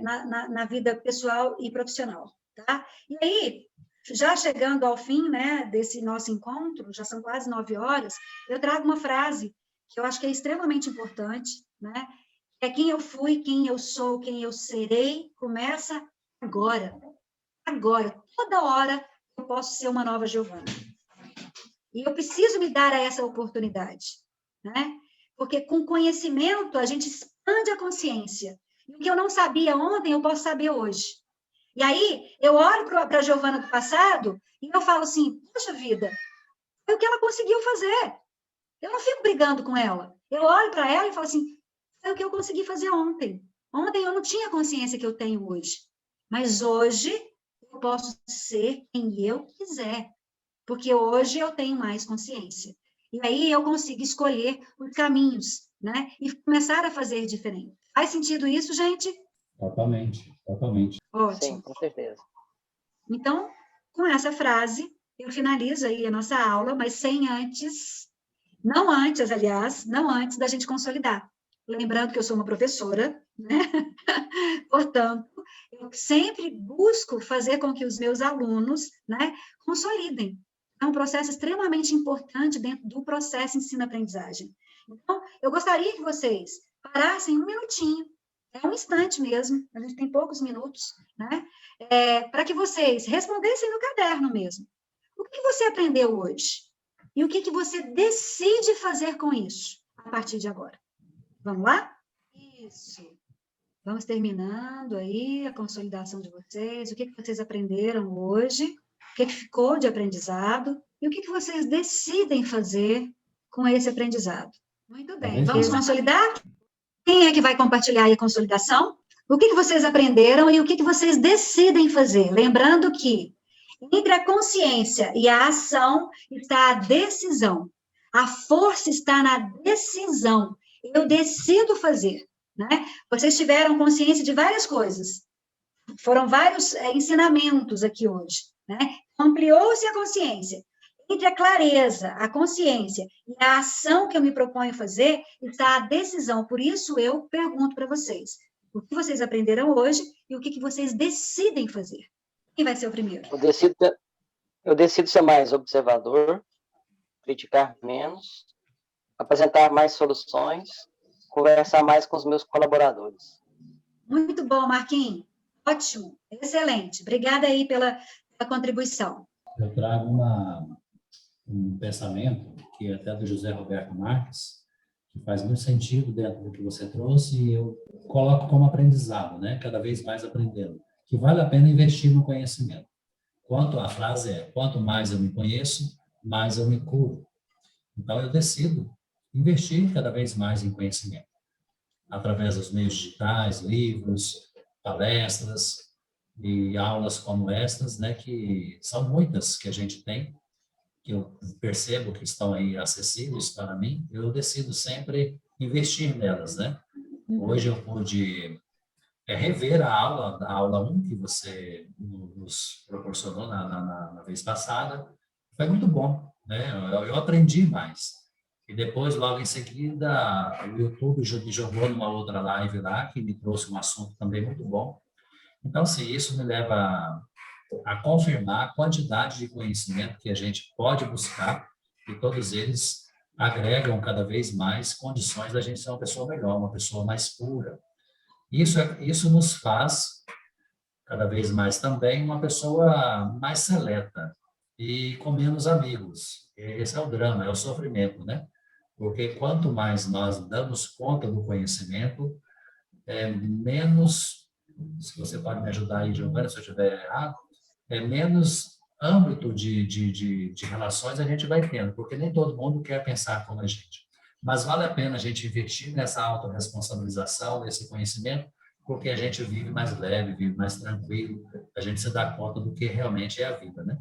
na vida pessoal e profissional, tá? E aí, já chegando ao fim, né, desse nosso encontro, já são quase 9 horas, eu trago uma frase que eu acho que é extremamente importante, né? É quem eu fui, quem eu sou, quem eu serei, começa agora. Agora, toda hora eu posso ser uma nova Giovana. E eu preciso me dar a essa oportunidade, né? Porque com conhecimento a gente expande a consciência. E o que eu não sabia ontem, eu posso saber hoje. E aí, eu olho para a Giovana do passado e eu falo assim, poxa vida, foi o que ela conseguiu fazer. Eu não fico brigando com ela. Eu olho para ela e falo assim, foi o que eu consegui fazer ontem. Ontem eu não tinha a consciência que eu tenho hoje. Mas hoje eu posso ser quem eu quiser. Porque hoje eu tenho mais consciência. E aí eu consigo escolher os caminhos, né? E começar a fazer diferente. Faz sentido isso, gente? Totalmente, totalmente. Ótimo. Sim, com certeza. Então, com essa frase, eu finalizo aí a nossa aula, mas sem antes, não antes, aliás, não antes da gente consolidar. Lembrando que eu sou uma professora, né? Portanto, eu sempre busco fazer com que os meus alunos, né, consolidem. É um processo extremamente importante dentro do processo ensino-aprendizagem. Então, eu gostaria que vocês parassem um minutinho, é um instante mesmo, a gente tem poucos minutos, né? Para que vocês respondessem no caderno mesmo. O que você aprendeu hoje? E o que você decide fazer com isso a partir de agora? Vamos lá? Isso. Vamos terminando aí a consolidação de vocês. O que vocês aprenderam hoje? O que ficou de aprendizado? E o que vocês decidem fazer com esse aprendizado? Muito bem. Vamos consolidar? Quem é que vai compartilhar aí a consolidação? O que vocês aprenderam e o que vocês decidem fazer? Lembrando que entre a consciência e a ação está a decisão. A força está na decisão. Eu decido fazer, né? Vocês tiveram consciência de várias coisas. Foram vários ensinamentos aqui hoje, né? Ampliou-se a consciência. Entre a clareza, a consciência e a ação que eu me proponho fazer, está a decisão. Por isso, eu pergunto para vocês, o que vocês aprenderam hoje e o que vocês decidem fazer? Quem vai ser o primeiro? Eu decido ser mais observador, criticar menos, apresentar mais soluções, conversar mais com os meus colaboradores. Muito bom, Marquinhos. Ótimo, excelente. Obrigada aí pela contribuição. Eu trago um pensamento, que é até do José Roberto Marques, que faz muito sentido dentro do que você trouxe, e eu coloco como aprendizado, né? Cada vez mais aprendendo, que vale a pena investir no conhecimento. A frase é, quanto mais eu me conheço, mais eu me curo. Então, eu decido investir cada vez mais em conhecimento, através dos meios digitais, livros, palestras e aulas como estas, né, que são muitas que a gente tem, que eu percebo que estão aí acessíveis para mim, eu decido sempre investir nelas, né? Hoje eu pude rever a aula 1 que você nos proporcionou na vez passada. Foi muito bom, né? Eu aprendi mais. E depois, logo em seguida, o YouTube me jogou numa outra live lá, que me trouxe um assunto também muito bom. Então, assim, isso me leva a confirmar a quantidade de conhecimento que a gente pode buscar, e todos eles agregam cada vez mais condições da gente ser uma pessoa melhor, uma pessoa mais pura. Isso nos faz, cada vez mais também, uma pessoa mais seleta e com menos amigos. Esse é o drama, é o sofrimento, né? Porque quanto mais nós damos conta do conhecimento, menos, se você pode me ajudar aí, Giovana, se eu estiver errado, menos âmbito de relações a gente vai tendo, porque nem todo mundo quer pensar como a gente. Mas vale a pena a gente investir nessa autorresponsabilização, nesse conhecimento, porque a gente vive mais leve, vive mais tranquilo, a gente se dá conta do que realmente é a vida, né?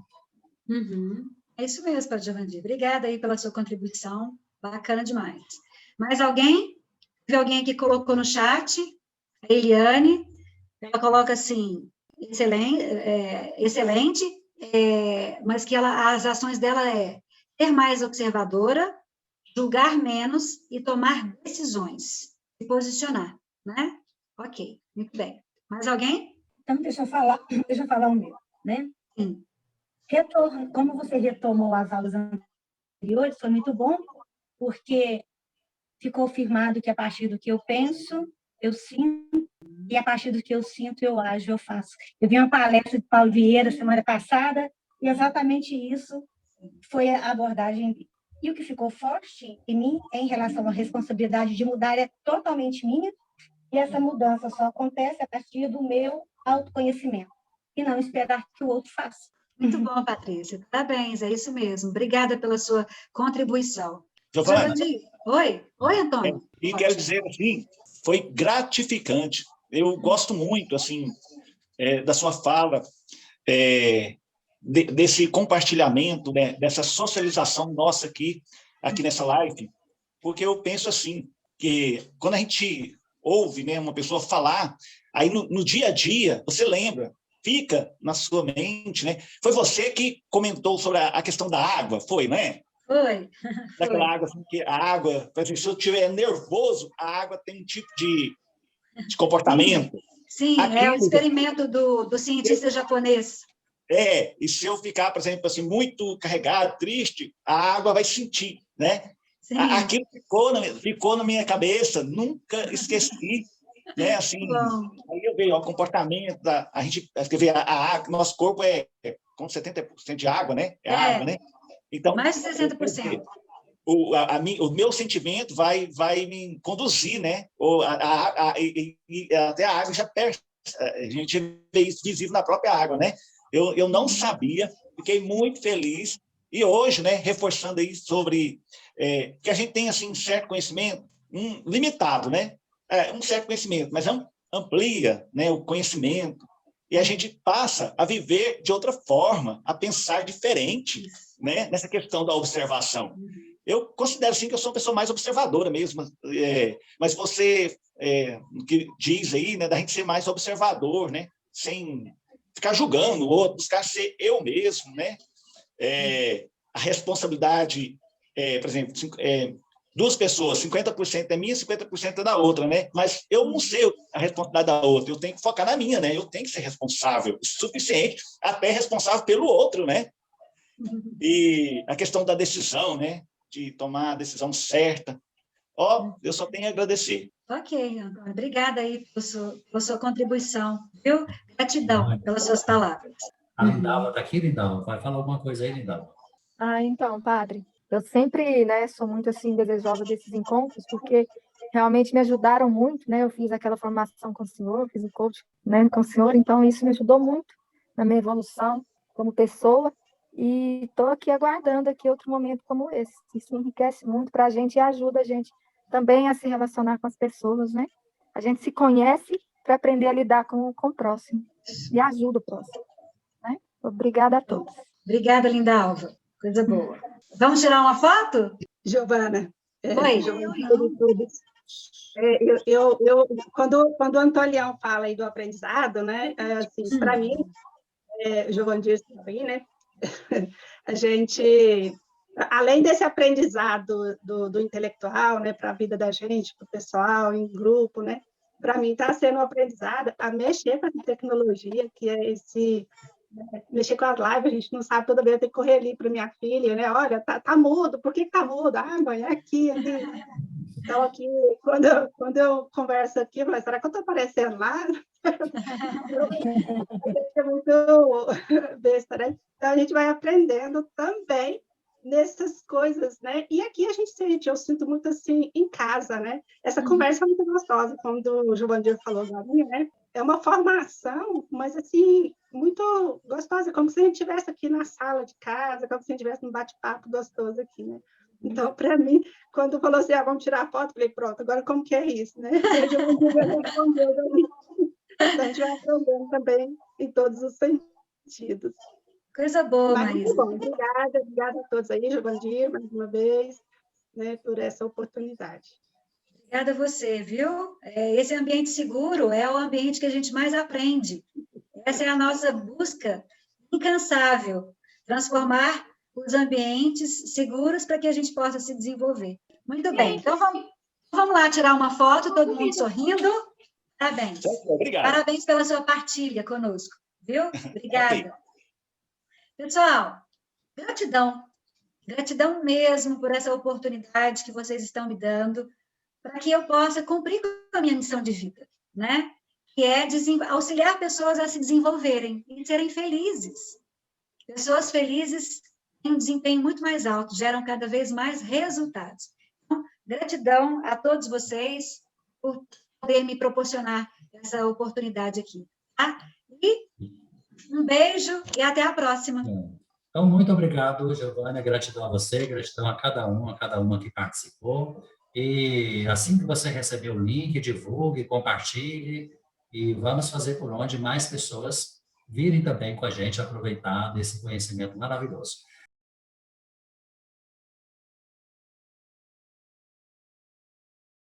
Uhum. É isso mesmo, Padre Giovanni. Obrigada aí pela sua contribuição, bacana demais. Mais alguém? Teve alguém aqui que colocou no chat? A Eliane, ela coloca assim, excelente, mas que as ações dela ser mais observadora, julgar menos e tomar decisões, se posicionar, né? Ok, muito bem. Mais alguém? Então, deixa eu falar o meu, né? Sim. Como você retomou as aulas anteriores, foi muito bom, porque ficou firmado que a partir do que eu penso, eu sinto, e a partir do que eu sinto, eu ajo, eu faço. Eu vi uma palestra de Paulo Vieira semana passada, e exatamente isso foi a abordagem dele. E o que ficou forte em mim, em relação à responsabilidade de mudar, é totalmente minha, e essa mudança só acontece a partir do meu autoconhecimento, e não esperar que o outro faça. Muito bom, Patrícia. Parabéns, é isso mesmo. Obrigada pela sua contribuição. Giovana, Giovanni, oi. Oi, Antônio. e quero dizer assim, foi gratificante. Eu gosto muito assim da sua fala, desse compartilhamento, né, dessa socialização nossa aqui nessa live, porque eu penso assim, que quando a gente ouve, né, uma pessoa falar, aí no dia a dia, você lembra, fica na sua mente, né? Foi você que comentou sobre a questão da água, foi, não é? Oi. Daquela água, assim, que a água, por exemplo, se eu estiver nervoso, a água tem um tipo de comportamento. Sim, é o experimento do cientista japonês. E se eu ficar, por exemplo, assim, muito carregado, triste, a água vai sentir, né? Sim. Aquilo ficou na minha cabeça, nunca esqueci, né? Assim, aí eu vejo o comportamento a gente vê a água, nosso corpo é com 70% de água, né? É água, né? Então, mais de 60%. O meu sentimento vai me conduzir, né? E até a água já percebe, a gente vê isso visível na própria água, né? Eu não sabia, fiquei muito feliz. E hoje, né, reforçando aí sobre que a gente tem assim, um certo conhecimento, limitado, né? Um certo conhecimento, mas amplia, né, o conhecimento. E a gente passa a viver de outra forma, a pensar diferente, né, nessa questão da observação. Eu considero, assim, que eu sou uma pessoa mais observadora mesmo, mas você que diz aí, né, da gente ser mais observador, né, sem ficar julgando o outro, buscar ser eu mesmo, né? A responsabilidade, por exemplo, duas pessoas, 50% é minha, 50% é da outra, né? Mas eu não sei a responsabilidade da outra, eu tenho que focar na minha, né? Eu tenho que ser responsável, o suficiente, até responsável pelo outro, né? E a questão da decisão, né? De tomar a decisão certa. Eu só tenho a agradecer. Ok, Antônio. Obrigada aí pela sua contribuição, viu? Gratidão pelas suas palavras. A Lindalva está aqui, Lindalva? Vai falar alguma coisa aí, Lindalva? Então, padre, eu sempre, né, sou muito, assim, desejosa desses encontros, porque realmente me ajudaram muito, né? Eu fiz aquela formação com o senhor, fiz o coach, né, com o senhor, então isso me ajudou muito na minha evolução como pessoa, e estou aqui aguardando aqui outro momento como esse. Isso enriquece muito para a gente e ajuda a gente também a se relacionar com as pessoas, né? A gente se conhece para aprender a lidar com o próximo e ajuda o próximo, né? Obrigada a todos. Obrigada, Lindalva. Coisa boa. Vamos tirar uma foto? Giovana. Oi. Quando o Antonião fala aí do aprendizado, né? Assim, para mim, Giovandir também, né? A gente, além desse aprendizado do intelectual, né, para a vida da gente, para o pessoal, em grupo, né? Para mim está sendo um aprendizado a mexer com a tecnologia, que é mexer com as lives, a gente não sabe, toda vez eu tenho que correr ali para minha filha, né? Olha, tá mudo, por que tá mudo? Mãe, é aqui, ali. Então, aqui, quando eu converso aqui, eu falo, será que eu estou aparecendo lá? É muito besta, né? Então, a gente vai aprendendo também nessas coisas, né? E aqui a gente sente, eu sinto muito assim, em casa, né? Essa conversa é muito gostosa, como o Giovandir falou agora, né? É uma formação, mas assim, muito gostosa, como se a gente estivesse aqui na sala de casa, como se a gente estivesse num bate-papo gostoso aqui, né? Então, para mim, quando falou assim, vamos tirar a foto, eu falei, pronto, agora como que é isso, né? A gente vai aprendendo também em todos os sentidos. Coisa boa, Mas, Maísa. Bom, obrigada a todos aí, Giovandir, mais uma vez, né, por essa oportunidade. Obrigada a você, viu? Esse ambiente seguro é o ambiente que a gente mais aprende. Essa é a nossa busca incansável, transformar os ambientes seguros para que a gente possa se desenvolver. Muito bem, então vamos lá tirar uma foto, todo mundo sorrindo. Parabéns. Obrigado. Parabéns pela sua partilha conosco, viu? Obrigada. Pessoal, gratidão. Gratidão mesmo por essa oportunidade que vocês estão me dando para que eu possa cumprir com a minha missão de vida, né? Que é auxiliar pessoas a se desenvolverem e serem felizes. Pessoas felizes têm um desempenho muito mais alto, geram cada vez mais resultados. Então, gratidão a todos vocês por poder me proporcionar essa oportunidade aqui. Tá? E um beijo e até a próxima. Então, muito obrigado, Giovânia, gratidão a você, gratidão a cada uma que participou. E assim que você receber o link, divulgue, compartilhe, e vamos fazer por onde mais pessoas virem também com a gente aproveitar desse conhecimento maravilhoso.